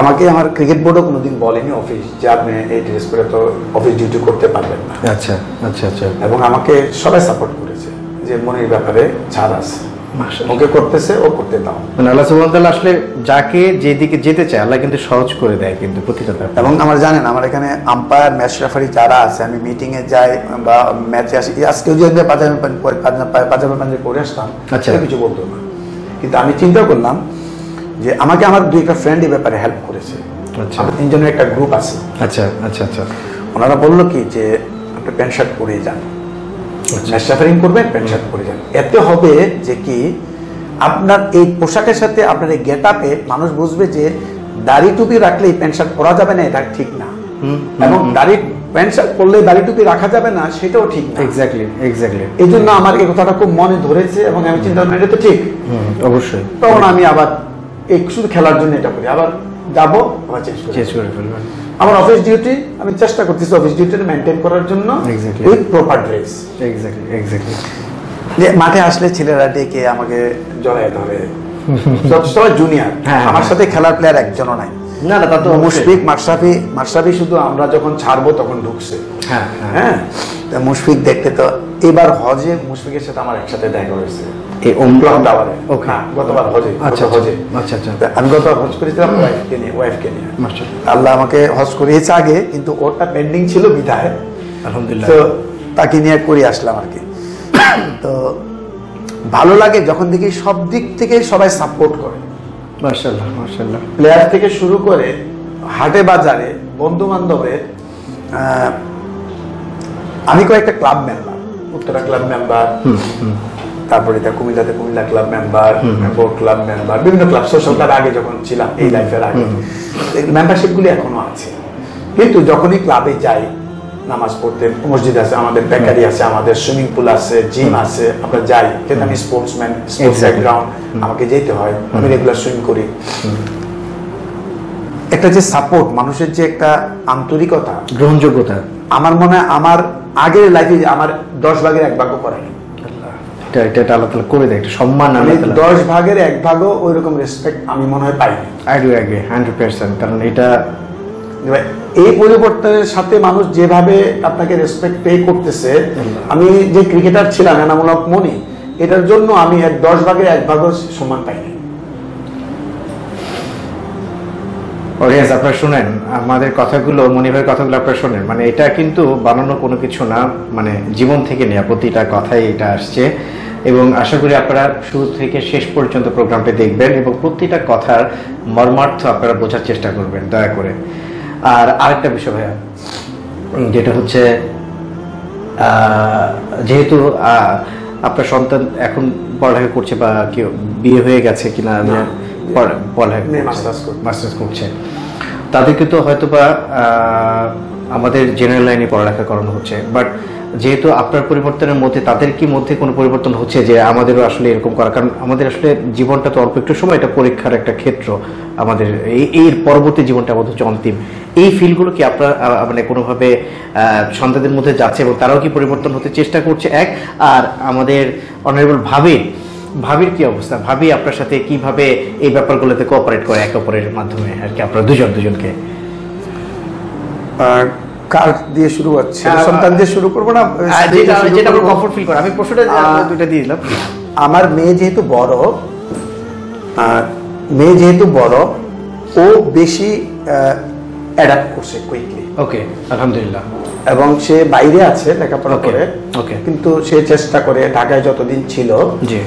আমাকে আমার ক্রিকেট বোর্ডও কোনোদিন বলেনি অফিস যে আপনি এই ড্রেস পরে তো অফিস ডিউটি করতে পারবেন না। আচ্ছা আচ্ছা আচ্ছা। এবং আমাকে সবাই সাপোর্ট করেছে যে মনের ব্যাপারে ছাড় আছে। মাশাআল্লাহ। ওকে করতেছে, ও করতে দাও। মানে আল্লাহ সুবহানাহু ওয়া তাআলা আসলে যাকে যেদিকে যেতে চায় আল্লাহ কিন্তু সহজ করে দেয় কিন্তু প্রতিটা ব্যাপার। এবং আমার জানেন আমার এখানে আম্পায়ার ম্যাচ রেফারি যারা আছে, আমি মিটিং এ যাই বা ম্যাচে আসি, আজকেও যদি পাঞ্জাবি পাঞ্জাবি করে আসতাম আচ্ছা। কিছু বলতো না, কিন্তু আমি চিন্তা করলাম যে আমাকে আমার 2-1 ফ্রেন্ড এই ব্যাপারে হেল্প করেছে। আচ্ছা। আমার 3 জনের একটা গ্রুপ আছে। আচ্ছা আচ্ছা আচ্ছা ওনারা বললো কি যে আপনি প্যান্ট শার্ট পরে যান, ম্যাচ রেফারিং করবেন, প্যান্ট শার্ট পরে যান। এতে হবে যে কি আপনার এই পোশাকের সাথে আপনার এই গেট আপে মানুষ বুঝবে যে দাড়ি টুপি রাখলে প্যান্ট শার্ট পরা যাবে না, এটা ঠিক না। এবং দাড়ি প্যান্ট শার্ট পরলে দাড়ি টুপি রাখা যাবে না, সেটাও ঠিক না। Exactly exactly. এই জন্য আমার এই কথাটা খুব মনে ধরেছে এবং আমি চিন্তা করলাম এটা তো ঠিক। অবশ্যই। তখন আমি আবার এই শুধু খেলার জন্য এটা করি, আবার যাবো আবার চেঞ্জ করে ফেলবেন। আমার অফিস ডিউটি আমি চেষ্টা করতেছি অফিস ডিউটিটা মেনটেন করার জন্য Exactly. With proper dress. Exactly exactly. যে মাঠে আসলে ছেলেরা ডেকে আমাকে জড়ায় ধরে, সবাই জুনিয়র, হ্যাঁ, আমার হ্যাঁ। সাথে খেলার প্লেয়ার একজনও নাই। না না তা তো মুশফিক মাশরাফি শুধু আমরা যখন ছাড়বো তখন ঢুকছে। হ্যাঁ হ্যাঁ। হ্যাঁ, তা মুশফিক দেখতে তো এবার হজে মুশফিকের সাথে আমার একসাথে দেখা হয়েছে এই ক্লক টাওয়ারে। ওকে। না, গতবার হজে। আচ্ছা গত হজে। আচ্ছা আচ্ছা। তা আমি গতবার হজ করেছিলাম ওয়াইফকে নিয়ে। মাশাআল্লাহ। আল্লাহ আমাকে হজ করিয়েছে আগে, কিন্তু ওটা পেন্ডিং ছিল বিধায়, আলহামদুলিল্লাহ। তো তাকে নিয়ে করে আসলাম আর কি। তো ভালো লাগে যখন দেখি সব দিক থেকে সবাই সাপোর্ট করে, মাশাআল্লাহ মাশাআল্লাহ। প্লেয়ার থেকে শুরু করে হাটে বাজারে বন্ধু বান্ধবের। আমি কয়েকটা club member, Uttara club member, তারপরে কুমিল্লাতে Comilla club member, board club member, বিভিন্ন ক্লাব, সোশ্যাল ক্লাব আগে যখন ছিলাম এই লাইফের আগে মেম্বারশিপ গুলি এখনো আছে। কিন্তু যখনই ক্লাবে যাই নামাজ পড়তে, মসজিদ আছে আমাদের, বেকারি আছে আমাদের, সুইমিং পুল আছে, জিম আছে, আমরা যাই, কিন্তু আমি স্পোর্টসম্যান, স্পোর্টস ব্যাকগ্রাউন্ড, আমাকে যেতে হয়, আমি রেগুলার সুইম করি। একটা যে সাপোর্ট, মানুষের যে একটা আন্তরিকতা, গ্রহণযোগ্যতা, আমার মনে হয় আমার আগের লাইফে আমার 10 ভাগের 1 ভাগও করে। এটা আল্লাহ তাআলা করে দেয়, একটা সম্মান আমি আল্লাহ তাআলা। 10 ভাগের 1 ভাগও ওই রকম রেসপেক্ট আমি মনে হয় পাইনি। I do agri 100%। কারণ এটা এই পরিবর্তনের সাথে মানুষ যেভাবে আপনাকে রেসপেক্ট পে করতেছে, আমি যে ক্রিকেটার ছিলাম এনামূলক মনি, এটার জন্য আমি 10 ভাগের 1 ভাগও সম্মান পাইনি। অডিয়েন্স আপনারা শুনেন আমাদের কথাগুলো, মনিভাইয়ের কথাগুলো আপনারা শুনেন, মানে এটা কিন্তু বানানো কোনো কিছু না, মানে জীবন থেকে নেওয়া প্রতিটা কথাই এটা আসছে। এবং আশা করি আপনারা শুরু থেকে শেষ পর্যন্ত প্রোগ্রামটা দেখবেন এবং প্রতিটা কথার মর্মার্থ আপনারা বোঝার চেষ্টা করবেন দয়া করে। আর আরেকটা বিষয় ভাইয়া, যেটা হচ্ছে যেহেতু আপনার সন্তান এখন পড়ালেখা করছে বা কেউ বিয়ে হয়ে গেছে কিনা, পড়ালেখা মাস্টার্স করছে, তাদেরকে তো হয়তো বা আমাদের জেনারেল লাইনে পড়ালেখা করানো হচ্ছে, বাট যেহেতু আপনার পরিবর্তনের মধ্যে তাদের কি মধ্যে কোনো পরিবর্তন হচ্ছে যে আমাদেরও আসলে এরকম করা, কারণ আমাদের আসলে জীবনটা তো অল্প একটু সময়, এটা পরীক্ষার একটা ক্ষেত্র, আমাদের এর পরবর্তী জীবনটা আমাদের হচ্ছে অন্তিম, এই ফিলগুলো কি আপনার মানে কোনোভাবে সন্তানদের মধ্যে যাচ্ছে এবং তারাও কি পরিবর্তন হতে চেষ্টা করছে? এক, আর আমাদের অনারেবল ভাবির কি অবস্থা, ভাবি আপনার সাথে কিভাবে এই ব্যাপারগুলোতে কোঅপারেট করে একে অপরের মাধ্যমে আর কি, আপনারা দুজনকে? কার দিয়ে শুরু হচ্ছে? সন্তান দিয়ে শুরু করবো না, যেটা আমরা কমফর্ট ফিল করে। আমি প্রশ্নটা দুইটা দিয়ে দিলাম। আমার মেয়ে যেহেতু বড়, ও বেশি অ্যাডাপ্ট করছে কুইকলি। ওকে, আলহামদুলিল্লাহ। এবং সে বাইরে আছে লেখাপড়া করে, ওকে, কিন্তু সে চেষ্টা করে, ঢাকায় যতদিন ছিল জি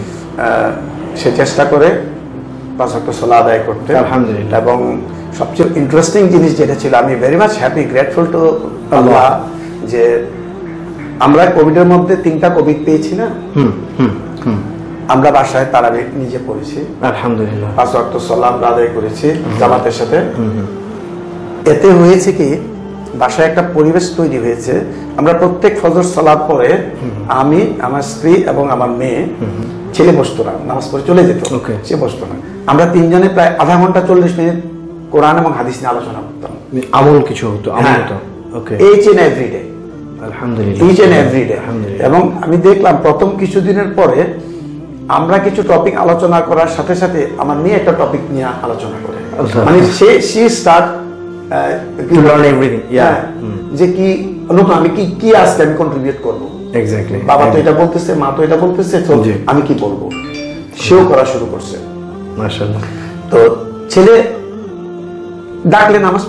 সে চেষ্টা করে 5 ওয়াক্ত সালাত আদায় করতে, আলহামদুলিল্লাহ। এবং সবচেয়ে ইন্টারেস্টিং জিনিস যেটা ছিল, আমি very much happy, grateful to Allah, যে আমরা কোভিডের মধ্যে 3টা কোভিড পেয়েছি না, আমরা বাসায় তারাবি নিজে পড়েছি, আলহামদুলিল্লাহ, 5 ওয়াক্ত সালাত আমরা আদায় করেছি জামাতের সাথে। এতে হয়েছে কি, বাসায় একটা পরিবেশ তৈরি হয়েছে, আমরা প্রত্যেক ফজর সালাত পরে আমি, আমার স্ত্রী এবং আমার মেয়ে, ছেলে বসতো না, নামাজ পড়ে চলে যেত, সে বসতো না, আমরা 3 জনে প্রায় আধা ঘন্টা 40 মিনিট কোরআন এবং হাদিস নিয়ে আলোচনা করতাম, আমল কিছু হতো, আমল হতো। ওকে, এইচ এন্ড এভরি ডে, আলহামদুলিল্লাহ, এইচ এন্ড এভরি ডে। এবং আমি দেখলাম প্রথম কিছুদিনের পরে আমরা কিছু টপিক আলোচনা করার সাথে সাথে আমার মেয়ে একটা টপিক নিয়ে আলোচনা করে, মানে সে স্টার্ট to learn everything, যে কি নতুন আমি কি আজকে আমি কন্ট্রিবিউট করব, এক্স্যাক্টলি, বাবা তো এটা বলতেছে, মা তো এটা বলতেছে, তো আমি কি বলবো। সেও করা শুরু করছে। মাশাআল্লাহ। তো ছেলে ডাকলে নামাজ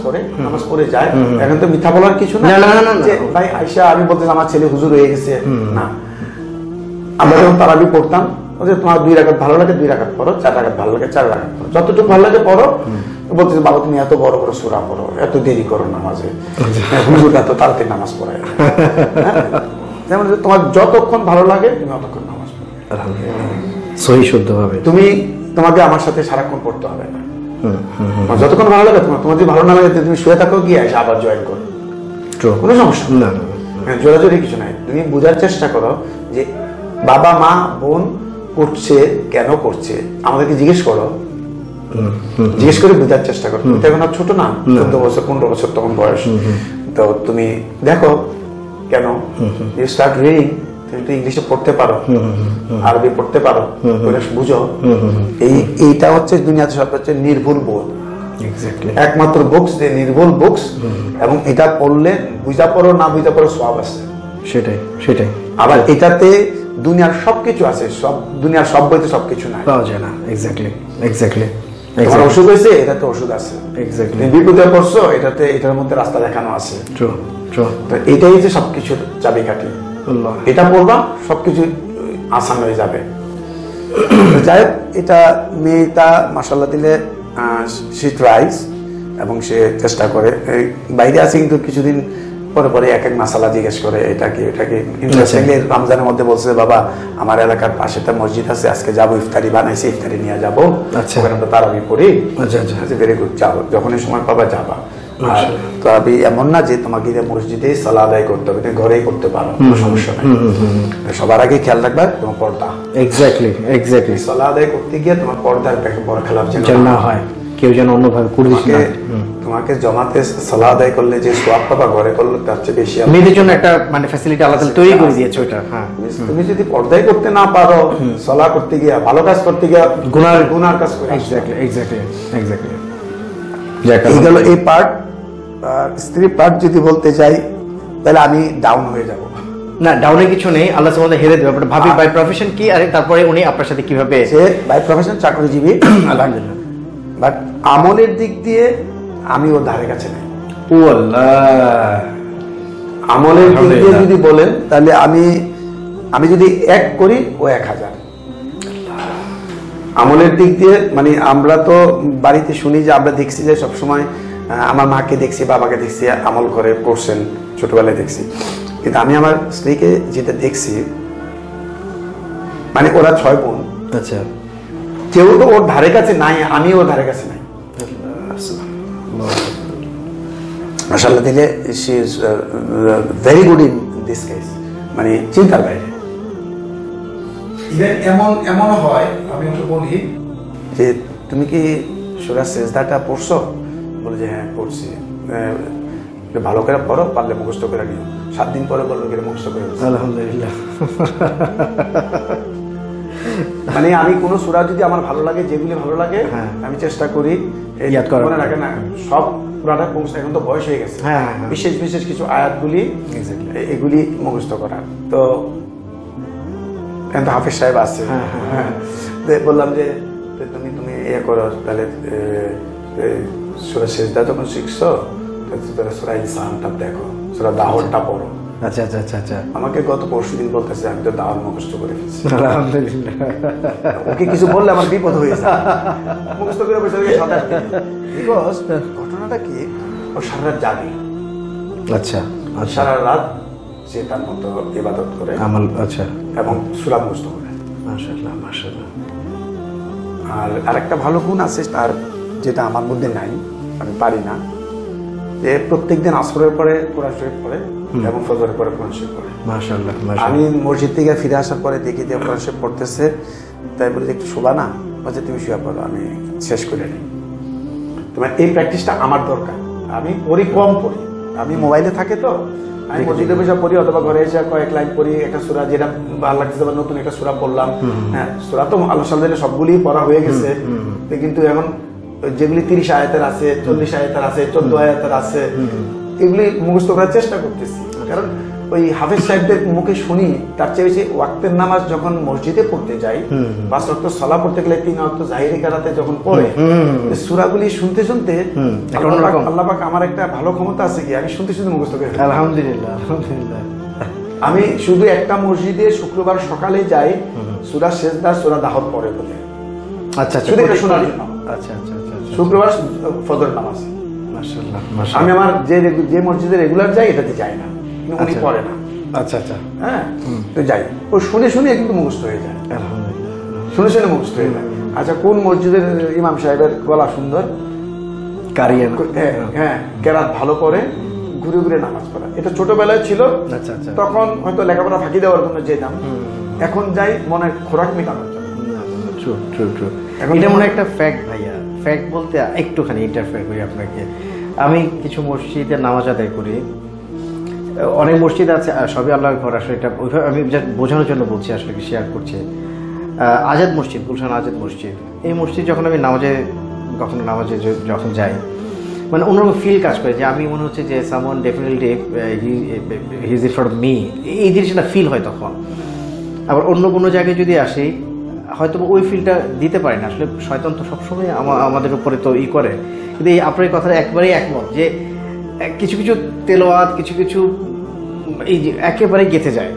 পড়ে যায়। এখন তো মিথ্যা বলার কিছু না যে ভাই আয়শা আমি বলতেছি আমার ছেলে হুজুর হয়ে গেছে, না। আমরা যখন তারাবি পড়তাম, তোমার 2 রাকাত ভালো লাগে 2 রাকাত পড়ো, 4 রাকাত ভালো লাগে 4 রাকাত পড়ো, যতটুকু ভালো লাগে পড়ো। বলতেছে বাবা তুমি এত বড় বড় সূরা পড়ো, এত দেরি করো নামাজে, হুজুর এত তাড়াতাড়ি নামাজ পড়ায়। যেমন তোমার যতক্ষণ ভালো লাগে তুমি অতক্ষণ নামাজ পড়ো, সহি শুদ্ধভাবে। তোমাকে আমার সাথে সারাক্ষণ পড়তে হবে না, যতক্ষণ ভালো লাগে তোমার যদি ভালো না লাগে তুমি শুয়ে থাকো, গিয়ে এসে আবার জয়েন করো, কোনো সমস্যা না। জোরাজোরি কিছু নাই। তুমি বোঝার চেষ্টা করো যে বাবা মা বোন করছে কেন করছে, আমাদেরকে জিজ্ঞেস করো, জিজ্ঞেস করে বোঝার চেষ্টা করো। তুমি তো এখন আর ছোট না, 14 বছর 15 বছর তখন বয়স। তো তুমি দেখো কেন, ইউ স্টার্ট রিডিং। তুমি তো ইংলিশে পড়তে পারো, আরবি পড়তে পারো, বুঝো। এইটা হচ্ছে দুনিয়াতে সবচেয়ে নির্ভুল বোধ, একমাত্র বুকস যে নির্ভুল বুকস। এবং এটা পড়লে বুঝা পড়ো না বুঝা পড়ো সব আছে, সেটাই। আবার এটাতে দুনিয়ার সবকিছু আছে, দুনিয়ার সব বইতে সবকিছু নাই, পাওয়া যায় না। এক্স্যাক্টলি। তোমার অসুখ হয়েছে, এটাতে ওষুধ আছে। তুমি বিপদে পড়ছো, এটার মধ্যে রাস্তা দেখানো আছে। তো এটাই যে সবকিছুর চাবিকাঠি। এটা পড়বা সবকিছু আসান হয়ে যাবে। যাই হোক, এটা মেয়েটা মাশাআল্লাহ দিলে সে ট্রাইস এবং সে চেষ্টা করে। বাইরে আছে কিন্তু কিছুদিন পরে পরে এক মাসালা জিজ্ঞেস করে, এটা কি ইন্টারেস্টিংলি রমজানের মধ্যে বলছে বাবা আমার এলাকার পাশে একটা মসজিদ আছে, আজকে যাবো, ইফতারি বানাইছে, ইফতারি নিয়ে যাবো, ওখানে আমরা তারাবি পড়ি। ভেরি গুড, যাবো, যখনই সময় পাবা যাবা। তো আমি এমন না যে তোমাকে মসজিদে সালাত আদায় করতে হবে, তুমি ঘরেই করতে পারো, কোনো সমস্যা নাই। সবার আগে খেয়াল রাখবা তোমার পর্দা। এক্স্যাক্টলি। সালাত আদায় করতে গিয়ে তোমার পর্দার বড় খেলাপ যেন না হয়, কেউ যেন অন্যভাবে করে দিস না। তোমাকে জমাতে সালাত আদায় করলে যে সওয়াব পাবা, ঘরে করলে তার চেয়ে বেশি। মেয়েদের জন্য একটা মানে ফ্যাসিলিটি আলাদা তৈরি করে দিয়েছে ওটা। তুমি যদি পর্দায় করতে না পারো, সালাত করতে গিয়ে ভালো কাজ করতে গিয়ে গুনার কাজ করে। এক্স্যাক্টলি। এই গেল এই পার্ট। স্ত্রী পার্ট যদি বলতে যাই তাহলে আমি ডাউন হয়ে যাব। না, ডাউনে কিছু নেই, আল্লাহ সুবহানাহু হেরে দেবে। ভাবি বাই প্রফেশন কি, আর তারপরে উনি আপনার সাথে কিভাবে। সে বাই প্রফেশন চাকরিজীবী, আলহামদুলিল্লাহ, বাট আমলের দিক দিয়ে আমি ওর ধারে কাছে নাই। ও আল্লাহ, আমলের দিক দিয়ে যদি বলেন তাহলে আমি যদি 1 করি ও 1000। আমলের দিক দিয়ে মানে আমরা তো বাড়িতে শুনি যে, আমরা দেখছি যে সবসময় আমার মাকে দেখছি, বাবাকে দেখছি আমল করে করছেন, ছোটবেলায় দেখছি। কিন্তু আমি আমার স্ত্রীকে যেটা দেখছি, মানে ওরা 6 বোন, আচ্ছা, কেউ তো ওর ধারে কাছে নাই, আমি ওর ধারে কাছে নাই। মাশাআল্লাহ দিলে she is very good in this case, মানে চিন্তার বাইরে। এমন হয়, আমি ওকে বলি যে তুমি কি সূরা সিজদাটা পড়ছো? বলে যে হ্যাঁ পড়ছি। ভালো করে পড়ো, পারলে মুখস্থ করে নিও। 7 দিন পরে বললো মুখস্থ করে। আলহামদুলিল্লাহ। মানে আমি কোন সূরা যদি আমার ভালো লাগে, যেগুলি ভালো লাগে আমি চেষ্টা করি মনে রাখে না, সব পুরাটা মুখস্থ। এখন তো বয়স হয়ে গেছে, বিশেষ বিশেষ কিছু আয়াতগুলি এগুলি মুখস্থ করার। তো হাফেজ সাহেব আছে, বললাম যে তুমি ইয়ে করো, তাহলে সূরা সিজদা যখন শিখছো সূরা ইনসানটা দেখো, সূরা দাহরটা পড়ো। আচ্ছা। আমাকে গত পরশুদিন বলতেছে আমি তো দাওয়াত মুখস্থ করে ফেলছি। আলহামদুলিল্লাহ। ওকে কিছু বললে আমার বিপদ হয়ে যায়। মুখস্থ করে বসে থেকে 7-8 দিন। বিকজ ঘটনাটা কি, ও সারা রাত জাগে। আচ্ছা। সারা রাত সে তার মতো ইবাদত করে, আমল। আচ্ছা। এবং সূরা মুখস্থ করে। মাশাআল্লাহ। আর আরেকটা ভালো গুণ আছে তার, যেটা আমার মধ্যে নাই, আমি পারি না, যে প্রত্যেকদিন আসরের পরে কোরআন শরীফ পড়ে এবং ফজরের পরে কোরআন শরীফ পড়ে। মাশাআল্লাহ। আমি মসজিদ থেকে ফিরে আসার পরে দেখি যে কোরআন শরীফ পড়তেছে, তাই বলে একটু শোভা না, বলছে তুমি শুয়ে পড়ো, আমি শেষ করে নিই। তোমার এই প্র্যাকটিসটা আমার দরকার। আমি পড়ি, কম পড়ি, আমি মোবাইলে থাকে তো, আমি মসজিদে বসে পড়ি, অথবা ঘরে এসে কয়েক লাইন পড়ি, একটা সূরা যেটা ভালো লাগতেছে বা নতুন একটা সূরা পড়লাম। হ্যাঁ, সূরা তো আল্লাহ সবগুলি পড়া হয়ে গেছে, কিন্তু এখন যেগুলি 30 আয়াতের আছে, 40 আয়াতের আছে, 14 আয়াতের আছে, এগুলি মুখস্থ করার চেষ্টা করতেছি। কারণ ওই হাফেজ সাহেবদের মুখে শুনি তার চেয়ে বেশি ওয়াক্তের নামাজ যখন মসজিদে পড়তে যাই, 5 ওয়াক্ত সালাত পড়তে গেলে 3 ওয়াক্ত জাহিরি কেরাতে যখন পড়ে, সূরাগুলি শুনতে শুনতে আল্লাহ পাক আমার একটা ভালো ক্ষমতা আছে কি, আমি শুনতে শুনতে মুখস্থ করে ফেলি। আলহামদুলিল্লাহ, আলহামদুলিল্লাহ। আমি শুধু একটা মসজিদে শুক্রবার সকালে যাই সূরা সেজদা সূরা দাহর পড়ে বলে। আচ্ছা, শুধু এটা শোনার জন্য। আচ্ছা আচ্ছা আচ্ছা, শুক্রবার ফজর নামাজ। মাশাআল্লাহ, আমি মাশাআল্লাহ। আমার যে মসজিদে রেগুলার যাই এটাতে যাই না, কিন্তু উনি পড়ে না। আচ্ছা আচ্ছা, হ্যাঁ, তো যাই, ও শুনে শুনে কিন্তু মুখস্থ হয়ে যায়, আলহামদুলিল্লাহ। শুনে শুনে মুখস্থ হয়ে যায়। আচ্ছা, কোন মসজিদের ইমাম সাহেবের গলা সুন্দর, কারিয়ান, হ্যাঁ, কেরাত ভালো করে, ঘুরে ঘুরে নামাজ পড়া, এটা ছোটবেলায় ছিল। আচ্ছা আচ্ছা, তখন হয়তো লেখাপড়া ফাঁকি দেওয়ার জন্য যেতাম, এখন যাই মনের খোরাক মেটানোর জন্য। True true true. এখন এটা মনে একটা ফ্যাক্ট ভাইয়া, ফ্যাক্ট বলতে একটুখানি ইন্টারফেয়ার করি আপনাকে। আমি কিছু মসজিদে নামাজ আদায় করি, অনেক মসজিদ আছে, সবই আল্লাহর ঘর, আসলে এটা ওইভাবে আমি বোঝানোর জন্য বলছি, আসলে কি শেয়ার করছি। আজাদ মসজিদ, গুলশান আজাদ মসজিদ, এই মসজিদ যখন আমি কখনো নামাজে যখন যাই, মানে অন্যরকম ফিল কাজ করে, যে আমি মনে হচ্ছে যে someone definitely he is in front of me, এই জিনিসটা ফিল হয় তখন। আবার অন্য কোনো জায়গায় যদি আসি, হয়তো ওই ফিলটা দিতে পারি না, আসলে শয়তান তো সবসময় আমাদের উপরে তো করে। কিন্তু এই আপনার কথাটা একবারেই একমত, যে কিছু কিছু তেলাওয়াত, কিছু কিছু এই যে একেবারে গেঁথে যায়,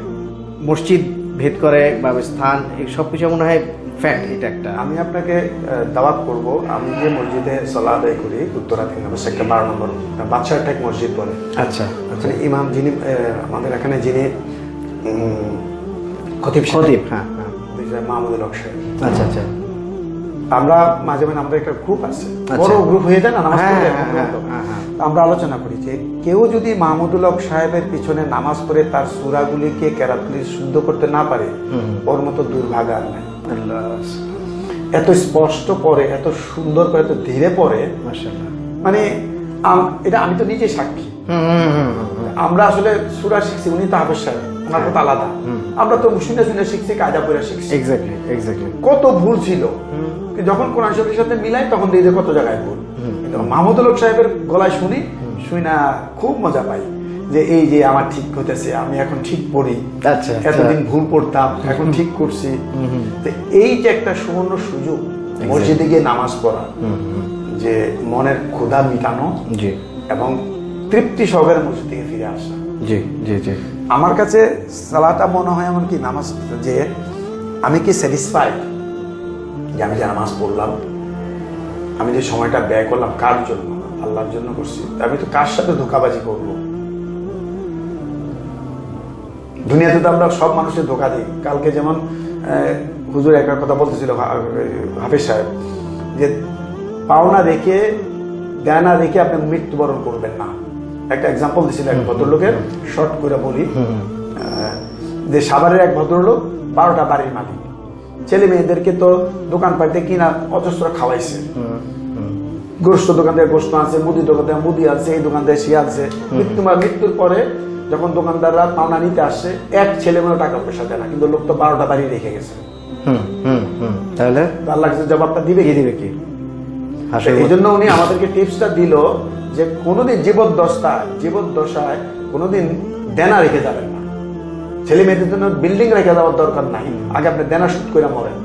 মসজিদ ভেদ করে বা স্থান, এই সব কিছু মনে হয় ফ্যাক্ট। এটা একটা আমি আপনাকে দাওয়াত করব, আমি যে মসজিদে সালাত আদায় করি উত্তরা 3 নম্বর সেক্টর 12 নম্বর বাদশাহ টেক মসজিদ বলে। আচ্ছা আচ্ছা, ইমাম যিনি আমাদের এখানে যিনি খতিব, হ্যাঁ হ্যাঁ, মাহমুদুল হক সাহেব। আচ্ছা আচ্ছা, আমরা মাঝে মাঝে আমাদের একটা গ্রুপ আছে, আচ্ছা। বড় গ্রুপ হয়ে যায় না নামাজ হ্যাঁ, পড়লে, হ্যাঁ, হ্যাঁ, হ্যাঁ। আমরা আলোচনা করি যে কেউ যদি মাহমুদুল হক সাহেবের পিছনে নামাজ পড়ে তার সূরাগুলিকে কেরাতগুলি শুদ্ধ করতে না পারে, ওর মতো দুর্ভাগা আর নাই। এত স্পষ্ট পড়ে, এত সুন্দর করে, এত ধীরে পড়ে, মাশাআল্লাহ। মানে এটা আমি তো নিজে সাক্ষী। আমরা আসলে সূরা শিখছি, উনি তো হাফেজ সাহেব, ওনার কথা আলাদা। আমরা তো শুনে শুনে শিখছি, কায়দা করে শিখছি। Exactly exactly. কত ভুল ছিল, যখন কোরআন শরীফের সাথে মিলাই তখন দেখি যে কত জায়গায় ভুল। কিন্তু মাহমুদুল হক সাহেবের গলায় শুনি না খুব মজা পাই, যে এই যে আমার ঠিক হতেছে, আমি এখন ঠিক পড়ি। আচ্ছা, এতদিন ভুল পড়তাম, এখন ঠিক করছি। তো এই যে একটা সুবর্ণ সুযোগ মসজিদে গিয়ে নামাজ পড়া, যে মনের ক্ষুধা মিটানো, জি, এবং তৃপ্তি সহকারে মসজিদ থেকে ফিরে আসা। জি জি জি। আমার কাছে সালাটা মনে হয় এমন কি নামাজ, যে আমি কি স্যাটিসফাইড যে আমি যে নামাজ পড়লাম, আমি যে সময়টা ব্যয় করলাম কার জন্য, আল্লাহর জন্য করছি, আমি তো কার সাথে ধোঁকাবাজি করব? দুনিয়াতে তো আমরা সব মানুষের ধোঁকা দিই। কালকে যেমন হুজুর একটা কথা বলতেছিল হাফেজ সাহেব, যে পাওনা রেখে দেনা রেখে আপনি মৃত্যুবরণ করবেন না। একটা এক্সাম্পল দিছিল এক ভদ্রলোকের, শর্ট করে বলি, যে সাভারের এক ভদ্রলোক 12টা বাড়ির মালিক, ছেলে মেয়েদেরকে তো দোকান পাইতে কিনা অজস্র খাওয়াইছে, গোস্ত দোকান থেকে গোস্ত আছে, মুদি দোকান থেকে মুদি আছে, এই দোকান থেকে সে আছে। মৃত্যুর পরে যখন দোকানদাররা পাওনা নিতে আসছে, এক ছেলে মেয়ে টাকা পয়সা দেয় না, কিন্তু লোক তো 12টা বাড়ি রেখে গেছে। তাহলে আল্লাহ কাছে জবাবটা দিবে কি? এই জন্য উনি আমাদেরকে টিপসটা দিল, যে কোনোদিন জীবদ্দশায় কোনোদিন দেনা রেখে যাবেন না। ছেলে মেয়েদের জন্য বিল্ডিং রেখে যাওয়ার দরকার নাই, আগে আপনি দেনা শোধ করে মরেন।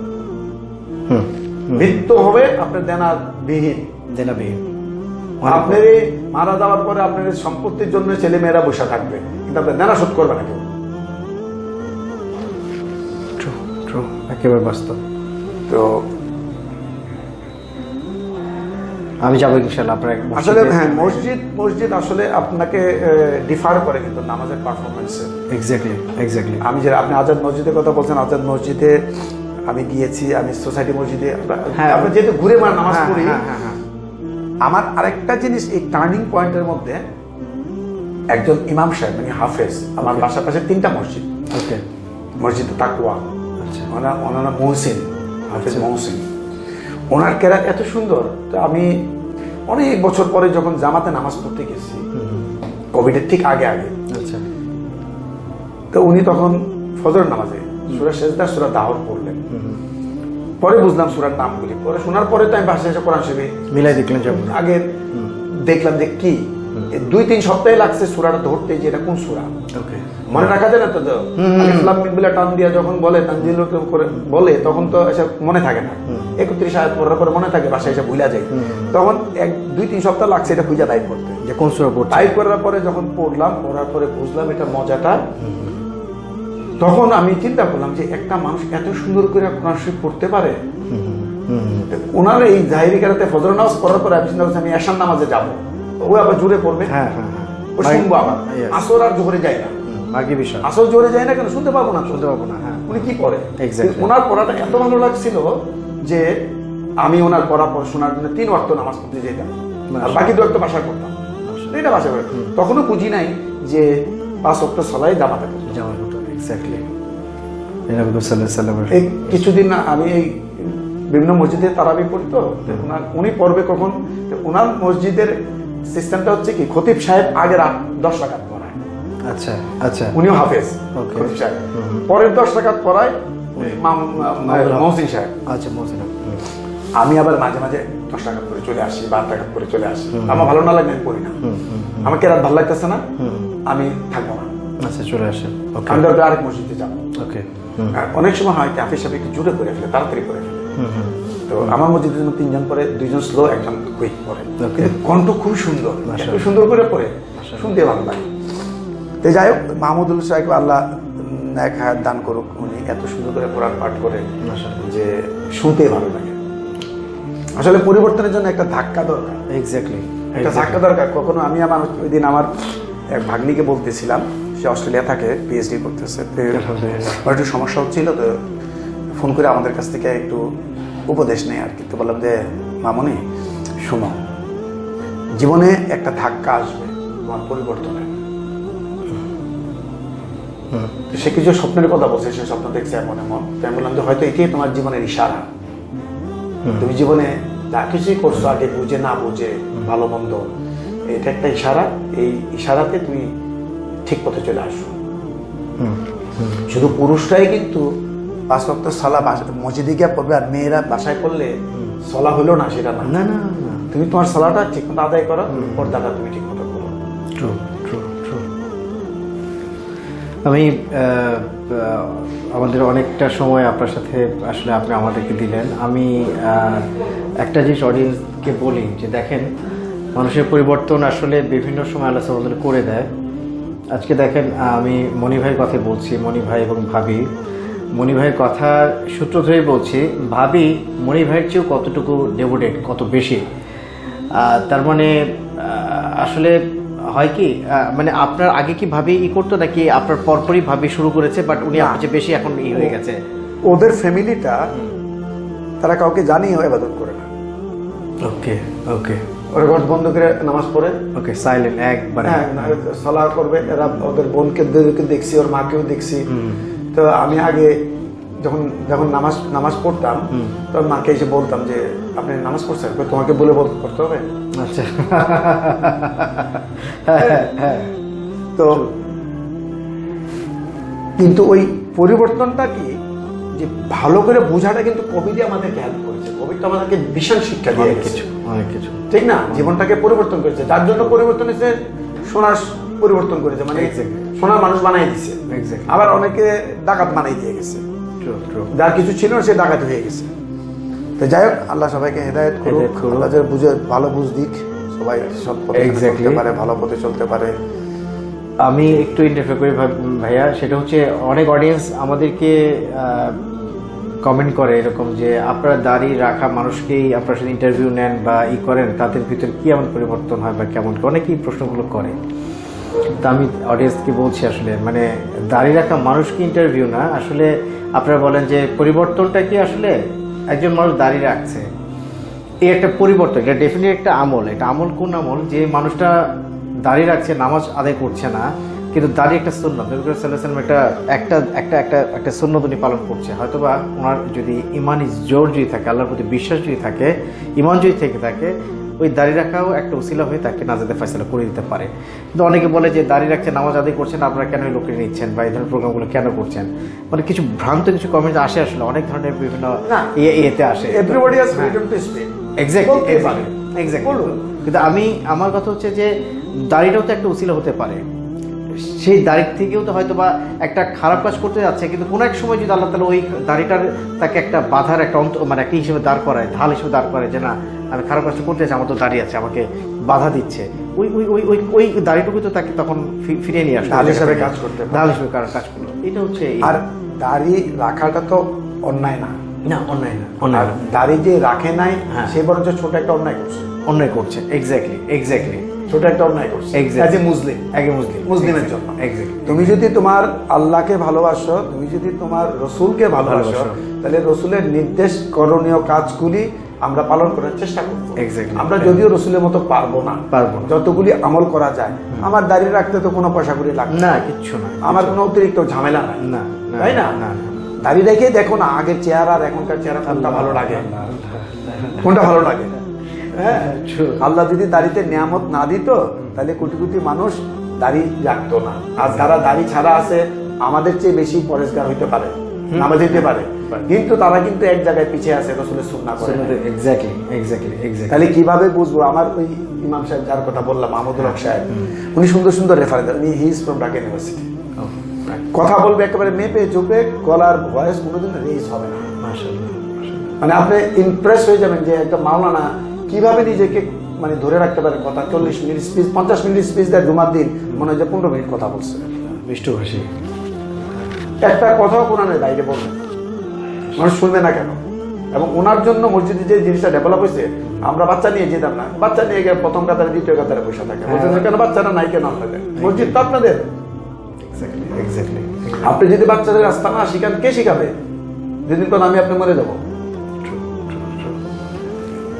মৃত্যু হবে আপনার দেনাবিহীন। আপনার মারা যাওয়ার পরে আপনার সম্পত্তির জন্য ছেলে মেয়েরা বসে থাকবে, কিন্তু আপনার দেনা শোধ করবে না কেউ। একেবারে বাস্তব। তো আমি যাবো ইনশাআল্লাহ। আপনার আসলে হ্যাঁ, মসজিদ আসলে আপনাকে ডিফার করে কিন্তু নামাজের পারফরমেন্সে। এক্স্যাক্টলি। আমি যে আপনি আজাদ মসজিদের কথা বলছেন, আজাদ মসজিদে আমি গিয়েছি, আমি সোসাইটি মসজিদে, আমরা যেহেতু ঘুরে নামাজ পড়ি। আমার আরেকটা জিনিস, এই টার্নিং পয়েন্টের মধ্যে একজন ইমাম সাহেব মানে হাফেজ, আমার বাসার পাশে 3টা মসজিদ, মসজিদ তাকওয়া, ওনারা মহসিন, হাফেজ মহসিন, ওনার কেরাত এত সুন্দর। তো আমি অনেক বছর পরে যখন জামাতে নামাজ পড়তে গেছি, কোভিডের ঠিক আগে, তো উনি তখন ফজর নামাজে সূরা সেজদা সূরা দাহর পড়লেন। পরে বুঝলাম সূরার নামগুলি, পরে শোনার পরে তো আমি বাসায় এসে কোরআন শরীফ মিলাই দেখলেন, আগে দেখলাম যে কি 2-3 সপ্তাহে লাগছে সূরাটা ধরতে যে এটা কোন সূরা। ওকে, মনে রাখা যায় না তো, আলিফ লাম মিম বলে টান দিয়া যখন বলে তানজিল করে বলে তখন তো এসব মনে থাকে না। 31 আয়াত পড়ার পরে মনে থাকে, বাসায় এসে ভুলা যায়। তখন 2-3 সপ্তাহ লাগছে এটা খুঁজে টাইপ করতে, যে কোন সূরা পড়ছে। টাইপ করার পরে যখন পড়ার পরে বুঝলাম এটা মজাটা। তখন আমি চিন্তা করলাম যে একটা মানুষ এত সুন্দর করে কোরআন শরীফ পড়তে পারে। ওনার এই জাহিরি কেরাতে ফজর নামাজ পড়ার পরে আমি চিন্তা করছি আমি এশার নামাজে যাবো, ও আবার জোরে পড়বে, হ্যাঁ হ্যাঁ হ্যাঁ, ও শুনবো আবার। আসর আর জোহরে যাই না, বাকি বিষয় আসর জোহরে যাই না কেন, শুনতে পাবো না, শুনতে পাবো না। হ্যাঁ, উনি কি করে। Exactly. ওনার পড়াটা এত ভালো লাগছিল যে আমি ওনার পড়া শোনার জন্য 3 ওয়াক্ত নামাজ পড়তে যেতাম, আর বাকি 2 ওয়াক্ত বাসায় করতাম। এটা বাসায় করে তখনও বুঝি নাই যে 5 ওয়াক্ত সালাই জামাতে করতাম। জামাত হতো, এক্স্যাক্টলি। নবী সাল্লাল্লাহু আলাইহি ওয়াসাল্লাম এই কিছুদিন আমি এই বিভিন্ন মসজিদে তারাবি পড়ি তো, উনি পড়বে কখন, ওনার মসজিদের সিস্টেমটা হচ্ছে কি, খতিব সাহেব আগে 10 রাকাত পড়ায়। আচ্ছা আচ্ছা, উনিও হাফেজ, Okay. খতিব সাহেব পরের 10 রাকাত পড়ায় মহসিন সাহেব। আচ্ছা, মহসিন। আমি আবার মাঝে মাঝে 10 রাকাত করে চলে আসি, 12 রাকাত করে চলে আসি। আমার ভালো না লাগে আমি পড়ি না, আমাকে রাত ভালো লাগতেছে না, আমি থাকবো না। আচ্ছা, চলে আসেন। ওকে, আমি দরকার আরেক মসজিদে যাবো। ওকে। আর অনেক সময় হয় হাফিজ সাহেব একটু জোরে করে ফেলে, তাড়াতাড়ি করে ফেলে। তো আমার মসজিদে 3 জন পরে, 2 জন স্লো, 1 জন কুইক পড়ে, কিন্তু কণ্ঠ খুব সুন্দর, এত সুন্দর করে পড়ে, শুনতে ভালো লাগে। তো যাই হোক, মাহমুদুল সাহেব আল্লাহ এক হায়াত দান করুক, উনি এত সুন্দর করে কোরআন পাঠ করে যে শুনতে ভালো লাগে। আসলে পরিবর্তনের জন্য একটা ধাক্কা দরকার, এক্স্যাক্টলি, একটা ধাক্কা দরকার। কখনো আমি ওই দিন আমার এক ভাগ্নিকে বলতেছিলাম, সে অস্ট্রেলিয়া থাকে, পিএইচডি করতেছে, ওর একটু সমস্যা হচ্ছিল, তো ফোন করে আমাদের কাছ থেকে একটু উপদেশ নেই আর কি। তো বললাম যে মামনি শোনো, জীবনে একটা ধাক্কা আসবে তোমার পরিবর্তনে। সে কিছু স্বপ্নের কথা বলছে, সে স্বপ্ন দেখছে এমন এমন। তো আমি বললাম যে হয়তো এটাই তোমার জীবনের ইশারা। তুমি জীবনে যা কিছুই করছো আগে বুঝে না বুঝে, ভালো মন্দ, এটা একটা ইশারা। এই ইশারাতে তুমি ঠিক পথে চলে আসো। শুধু পুরুষরাই কিন্তু 5 ওয়াক্ত সালাহ মসজিদে গিয়ে পড়বে, আর মেয়েরা বাসায় করলে সালাহ হলো না, সেটা না। না না না, তুমি তোমার সালাহটা ঠিক মতো আদায় করো, পর্দাটা তুমি ঠিক মতো করো। True true true. আমি আমাদের অনেকটা সময় আপনার সাথে আসলে আপনি আমাদেরকে দিলেন। আমি একটা জিনিস অডিয়েন্সকে বলি যে দেখেন, মানুষের পরিবর্তন আসলে বিভিন্ন সময় আল্লাহ সুবহানাহু করে দেয়। আজকে দেখেন, আমি মনি ভাইয়ের কথা বলছি, মনি ভাই এবং ভাবি। মনি ভাইয়ের কথা সূত্র ধরেই বলছি, ভাবি মনি ভাইয়ের চেয়েও কতটুকু ডেভোটেড, কত বেশি। তার মানে আসলে হয় কি, মানে আপনার আগে কি ভাবি করতো, নাকি আপনার পরপরই ভাবি শুরু করেছে, বাট উনি আপনার চেয়ে বেশি এখন হয়ে গেছে? ওদের ফ্যামিলিটা তারা কাউকে জানিয়েও ইবাদত করে না। ওকে ওকে, ওরা ঘর বন্ধ করে নামাজ পড়ে, ওকে, সাইলেন্ট একবারে। হ্যাঁ, সালাহ করবে। এরা ওদের বোনকে দেখছি, ওর মাকেও দেখছি। তো আমি আগে যখন নামাজ পড়তাম, তখন মাকে এসে বলতাম যে আপনি নামাজ পড়ছেন, তোমাকে বলে করতে হবে। আচ্ছা, তো কিন্তু ওই পরিবর্তনটা কি, যে ভালো করে বোঝাটা কিন্তু কোভিডই আমাদেরকে হেল্প করেছে। কোভিড তো আমাদেরকে বিশাল শিক্ষা দিয়ে গেছে, অনেক কিছু, ঠিক না? জীবনটাকে পরিবর্তন করেছে, যার জন্য পরিবর্তন হয়েছে, সোনার পরিবর্তন করেছে, মানে সোনার মানুষ বানাই দিছে। আবার অনেকে ডাকাত বানাই দিয়ে গেছে, যার কিছু ছিল না সে ডাকাত হয়ে গেছে। তো যাই হোক, আল্লাহ সবাইকে হেদায়েত করুক, আল্লাহ যারা বুঝে ভালো বুঝ দিক, সবাই সৎ পথে চলতে পারে, ভালো পথে চলতে পারে। আমি একটু ইন্টারফেয়ার করি ভাইয়া, সেটা হচ্ছে অনেক অডিয়েন্স আমাদেরকে কমেন্ট করে এরকম যে আপনারা দাড়ি রাখা মানুষকেই আপনার সাথে ইন্টারভিউ নেন বা করেন, তাদের ভিতরে কি এমন পরিবর্তন হয় বা কেমন, অনেকেই প্রশ্নগুলো করে। তা আমি অডিয়েন্সকে বলছি, আসলে মানে দাড়ি রাখা মানুষকে ইন্টারভিউ না, আসলে আপনারা বলেন যে পরিবর্তনটা কি, আসলে একজন মানুষ দাড়ি রাখছে, এই একটা পরিবর্তন, এটা ডেফিনেটলি একটা আমল। এটা আমল কোন আমল? যে মানুষটা দাঁড়িয়ে রাখছে, নামাজ আদায় করছে না, কিন্তু দাঁড়িয়ে একটা সুন্নাত, নবী করিম সাল্লাল্লাহু আলাইহি ওয়াসাল্লাম একটা সুন্নাত উনি পালন করছে। হয়তোবা ওনার যদি ইমানি জোর যদি থাকে, আল্লাহর প্রতি বিশ্বাস যদি থাকে, ইমান যদি থেকে থাকে, ওই দাঁড়িয়ে রাখাও একটা উসিলা হয়ে তাকে নাজাতে ফয়সালা করে দিতে পারে। কিন্তু অনেকে বলে যে দাঁড়িয়ে রাখছে, নামাজ আদায় করছেন, আপনারা কেন লোকে নিচ্ছেন বা এই ধরনের প্রোগ্রামগুলো কেন করছেন, মানে কিছু ভ্রান্ত কিছু কমেন্ট আসে, আসলে অনেক ধরনের বিভিন্ন ইয়েতে আসে। Everybody has freedom to speak, exactly, exactly. বলুন। কিন্তু আমার কথা হচ্ছে যে দাড়িটাও তো একটা উসিলা হতে পারে, সেই দাড়ির থেকেও তো হয়তো বা একটা খারাপ কাজ করতে যাচ্ছে, কিন্তু কোনো এক সময় যদি আল্লাহ তাআলা ওই দাড়িটার তাকে একটা বাধার একটা মানে একটা হিসেবে দাঁড় করায়, ঢাল হিসেবে দাঁড় করায় যে না আমি খারাপ কাজটা করতে যাচ্ছি, আমার তো দাড়ি আছে, আমাকে বাধা দিচ্ছে, ওই ওই ওই ওই ওই দাড়িটুকু তো তাকে তখন ফিরিয়ে নিয়ে আসে, ঢাল হিসেবে কাজ করতে পারে। ঢাল হিসেবে কাজ করলো। এটা হচ্ছে আর দাড়ি রাখাটা তো অন্যায় না, না অন্যায় না, আর অন্যায় না। দাড়ি যে রাখে নাই হ্যাঁ। সে বরঞ্চ ছোট একটা অন্যায় করছে, অন্যায় করছে। এক্স্যাক্টলি এক্স্যাক্টলি ছোট একটা অন্যায় করছে Exactly. এজ এ মুসলিম, আগে মুসলিম, মুসলিমের জন্য। এক্স্যাক্টলি। তুমি যদি তোমার আল্লাহকে ভালোবাসো, তুমি যদি তোমার রসুলকে ভালোবাসো, তাহলে রসুলের নির্দেশ করণীয় কাজগুলি আমরা পালন করার চেষ্টা করবো। Exactly. আমরা যদিও রসুলের মতো পারবো না, যতগুলি আমল করা যায়। আমার দাড়ি রাখতে তো কোনো পয়সা করে লাগবে না, কিচ্ছু না, আমার কোনো অতিরিক্ত ঝামেলা নাই, না, না, তাই না? না, না। দাড়ি রেখে দেখো না আগের চেহারা আর এখনকার চেহারা কোনটা ভালো লাগে, কোনটা ভালো লাগে? হ্যাঁ, আল্লাহ যদি দাড়িতে নিয়ামত না দিত তাহলে কোটি কোটি মানুষ দাড়ি রাখতো না। আর যারা দাড়ি ছাড়া আছে আমাদের চেয়ে বেশি পরেশগার হইতে পারে, নামাজ দিতে পারে, কিন্তু তারা কিন্তু এক জায়গায় পিছিয়ে আছে, রসুলের সুন্নাহ করে। Exactly exactly exactly. তাহলে কিভাবে বুঝবো? আমার ওই ইমাম সাহেব যার কথা বললাম, মাহমুদুল হক সাহেব, উনি সুন্দর সুন্দর রেফারেন্স, উনি he is from Dhaka university. কথা বলবে একেবারে মেপে চুপে, গলার ভয়েস কোনোদিন রেজ হবে না। মাশাআল্লাহ। মানে আপনি ইমপ্রেস হয়ে যাবেন যে একটা মাওলানা কিভাবে নিজেকে মানে ধরে রাখতে পারে। কথা 40 মিনিট স্পিচ, 50 মিনিট স্পিচ দেয় জুমার দিন, মনে হয় যে 15 মিনিট কথা বলছে। মিষ্টভাষী, একটা কথাও কোরআনের বাইরে বলবে, মানুষ শুনবে না কেন? এবং ওনার জন্য মসজিদে যে জিনিসটা ডেভেলপ হয়েছে, আমরা বাচ্চা নিয়ে যেতাম না, বাচ্চা নিয়ে গিয়ে প্রথম কাতারে দ্বিতীয় কাতারে বসে থাকে, বলতে কেন বাচ্চারা নাই কেন আপনাদের? মসজিদ তো আপনাদের। Exactly exactly. আপনি যদি বাচ্চাদের রাস্তা না শিখান, কে শিখাবে? যেদিন তো আমি আপনি মরে যাবো।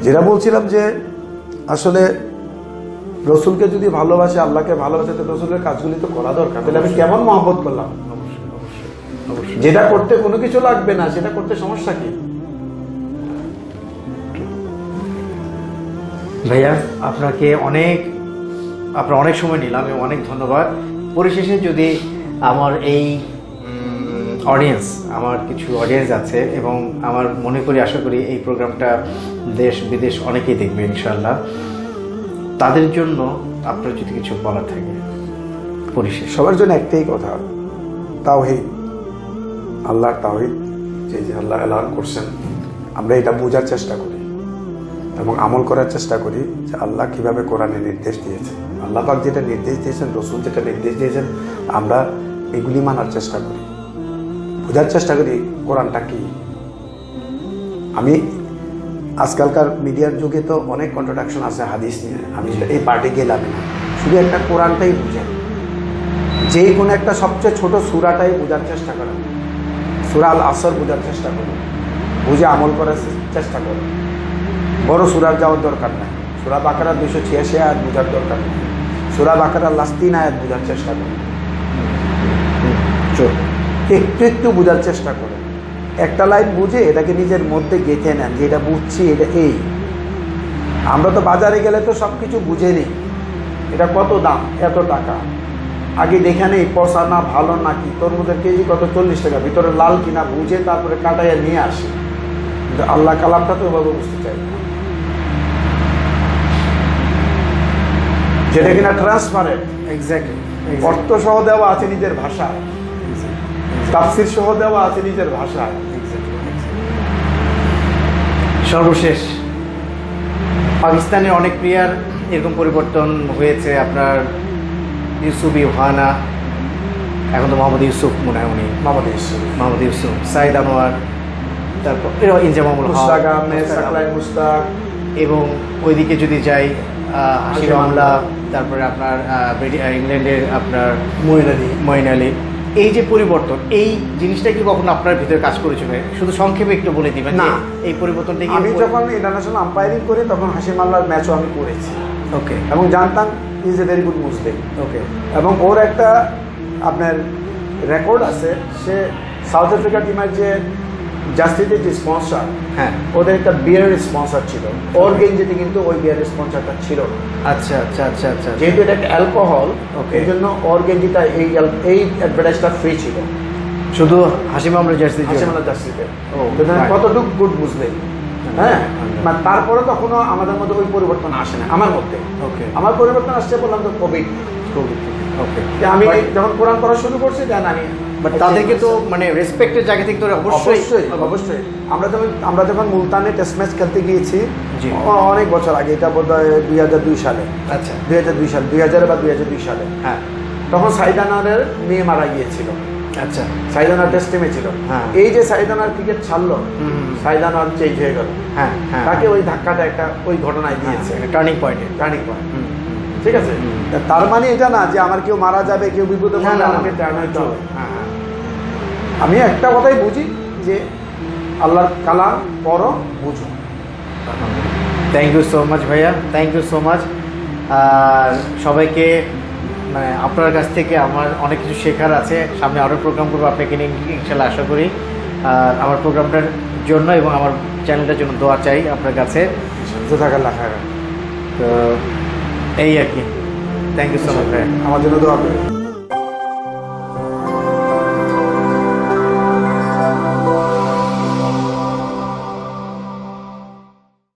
যেটা বলছিলাম যে আসলে রসুলকে যদি ভালোবাসে, আল্লাহকে ভালোবাসে, তো রসুলের কাজগুলি তো করা দরকার। তাহলে আমি কেমন মহব্বত করলাম? যেটা করতে কোনো কিছু লাগবে না, সেটা করতে সমস্যা কি? ভাইয়া আপনার অনেক সময় নিলাম এবং অনেক ধন্যবাদ। পরিশেষে যদি আমার এই আমার কিছু অডিয়েন্স আছে এবং আমার মনে করি, আশা করি এই প্রোগ্রামটা দেশ বিদেশ অনেকেই দেখবে ইনশাআল্লাহ, তাদের জন্য আপনার যদি কিছু বলার থাকে পরিশেষ। সবার জন্য একটাই কথা, তাওহীদ, আল্লাহর তাওহীদ, যে আল্লাহ এলান করছেন, আমরা এটা বোঝার চেষ্টা করি এবং আমল করার চেষ্টা করি যে আল্লাহ কিভাবে কোরআনে নির্দেশ দিয়েছেন, আল্লাহ পাক যেটা নির্দেশ দিয়েছেন, রসুল যেটা নির্দেশ দিয়েছেন, আমরা এগুলি মানার চেষ্টা করি, বোঝার চেষ্টা করি কোরআনটা কি। আমি আজকালকার মিডিয়ার যুগে তো অনেক কন্ট্রাডিকশন আছে হাদিস নিয়ে, আমি এই পার্টি গেলাম না, শুধু একটা কোরআনটাই বুঝেন, যে কোনো একটা সবচেয়ে ছোট সূরাটাই বোঝার চেষ্টা করেন, সূরা আল আসর বোঝার চেষ্টা করুন, বুঝে আমল করার চেষ্টা করুন। বড় সূরার যাওয়ার দরকার নাই, সূরা বাকারা 286 আয়াত বোঝার দরকার নেই, সূরা বাকারার লাস্ট 3 আয়াত বোঝার চেষ্টা করুন, একটু একটু বোঝার চেষ্টা করুন। একটা লাইন বুঝে এটাকে নিজের মধ্যে গেঁথে নেন যে এটা বুঝছি, এটা এই। আমরা তো বাজারে গেলে তো সব কিছু বুঝে নিই, এটা কত দাম, এত টাকা, আগে দেখে নেই পচা না ভালো নাকি, তরমুজের কেজি কত, 40 টাকা, ভিতরে লাল কিনা বুঝে তারপরে কাটাইয়া নিয়ে আসি। কিন্তু আল্লাহ কালামটা তো ওভাবে বুঝতে চাই না, যেটা কিনা ট্রান্সপারেন্ট, এক্স্যাক্টলি, অর্থ সহ দেওয়া আছে নিজের ভাষায়, তাফসীর সহ দেওয়া আছে নিজের ভাষায়। সর্বশেষ পাকিস্তানের অনেক প্লেয়ার এরকম পরিবর্তন হয়েছে, আপনার ইউসুফ ইউহানা, এখন তো মোহাম্মদ ইউসুফ মনে হয়, উনি মোহাম্মদ ইউসুফ, সাইদ আনোয়ার, তারপর ইনজামামুল হক, মুশতাক আহমেদ, সাকলাই মুশতাক, এবং ওইদিকে যদি যাই হাশিম আমলা, তারপরে আপনার ইংল্যান্ডের আপনার মঈন আলী। এই যে পরিবর্তন, এই জিনিসটা কি কখনো আপনার ভিতরে কাজ করেছে? শুধু সংক্ষেপে একটু বলে দিবেন না এই পরিবর্তনটা কি? আমি যখন ইন্টারন্যাশনাল আম্পায়ারিং করি তখন হাশিম আল্লাহর ম্যাচও আমি করেছি, ওকে, এবং জানতাম is a very good Muslim, okay, এবং ওর একটা আপনার রেকর্ড আছে, সে সাউথ আফ্রিকা টিমের যে জার্সিতে যে স্পন্সর, হ্যাঁ, ওদের একটা বিয়ারের স্পন্সর ছিল, ওর গেঞ্জিতে কিন্তু ওই বিয়ারের স্পন্সরটা ছিল না। আচ্ছা আচ্ছা আচ্ছা আচ্ছা, যেহেতু এটা একটা অ্যালকোহল, এই জন্য ওর গেঞ্জিটা এই অ্যাডভার্টাইজটা ফ্রি ছিল, শুধু হাশিম আমলার জার্সি, হাশিম আল্লাহর জার্সিতে। ও, কতটুকু গুড মুসলিম, হ্যাঁ, মানে তারপরে তখনও আমাদের মধ্যে ওই পরিবর্তন আসে না আমার মধ্যে। ওকে, আমার পরিবর্তন আসছে বললাম তো কোভিড। ওকে। আমি যখন কোরআন পড়া শুরু করছি দেন আমি বাট তাদেরকে তো মানে রেসপেক্টের জায়গা থেকে তো অবশ্যই অবশ্যই আমরা যখন মুলতানে টেস্ট ম্যাচ খেলতে গিয়েছি জি। অনেক বছর আগে, এটা বোধহয় 2002 সালে, আচ্ছা 2002 সালে 2000 বা 2002 সালে, হ্যাঁ তখন সাইদানারের মেয়ে মারা গিয়েছিল। আচ্ছা সাইদানার টেস্ট টিমে ছিল। হ্যাঁ। এই যে সাইদানার ক্রিকেট ছাড়লো, হুম। সাইদানার চেঞ্জ হয়ে গেল, হ্যাঁ হ্যাঁ তাকে ওই ধাক্কাটা একটা ওই ঘটনায় দিয়েছে, টার্নিং পয়েন্টে। Turning point. ঠিক আছে, তার মানে এটা না যে আমার কেউ মারা যাবে, কেউ বিপদে পড়লে আমাকে টার্ন হইতে হবে। হ্যাঁ হ্যাঁ আমি একটা কথাই বুঝি যে আল্লাহর কালাম পড়ো, বুঝো। থ্যাংক ইউ সো মাচ ভাইয়া, থ্যাংক ইউ সো মাচ। আর সবাইকে মানে আপনার কাছ থেকে আমার অনেক কিছু শেখার আছে। সামনে আরও প্রোগ্রাম করবো আপনাকে নিয়ে ইনশাল্লাহ, আশা করি। আর আমার প্রোগ্রামটার জন্য এবং আমার চ্যানেলটার জন্য দোয়া চাই আপনার কাছে। জাযাকাল্লাহ খায়র। তো এই আর কি, থ্যাংক ইউ সো মাচ ভাইয়া। আমার জন্য দোয়া করবেন।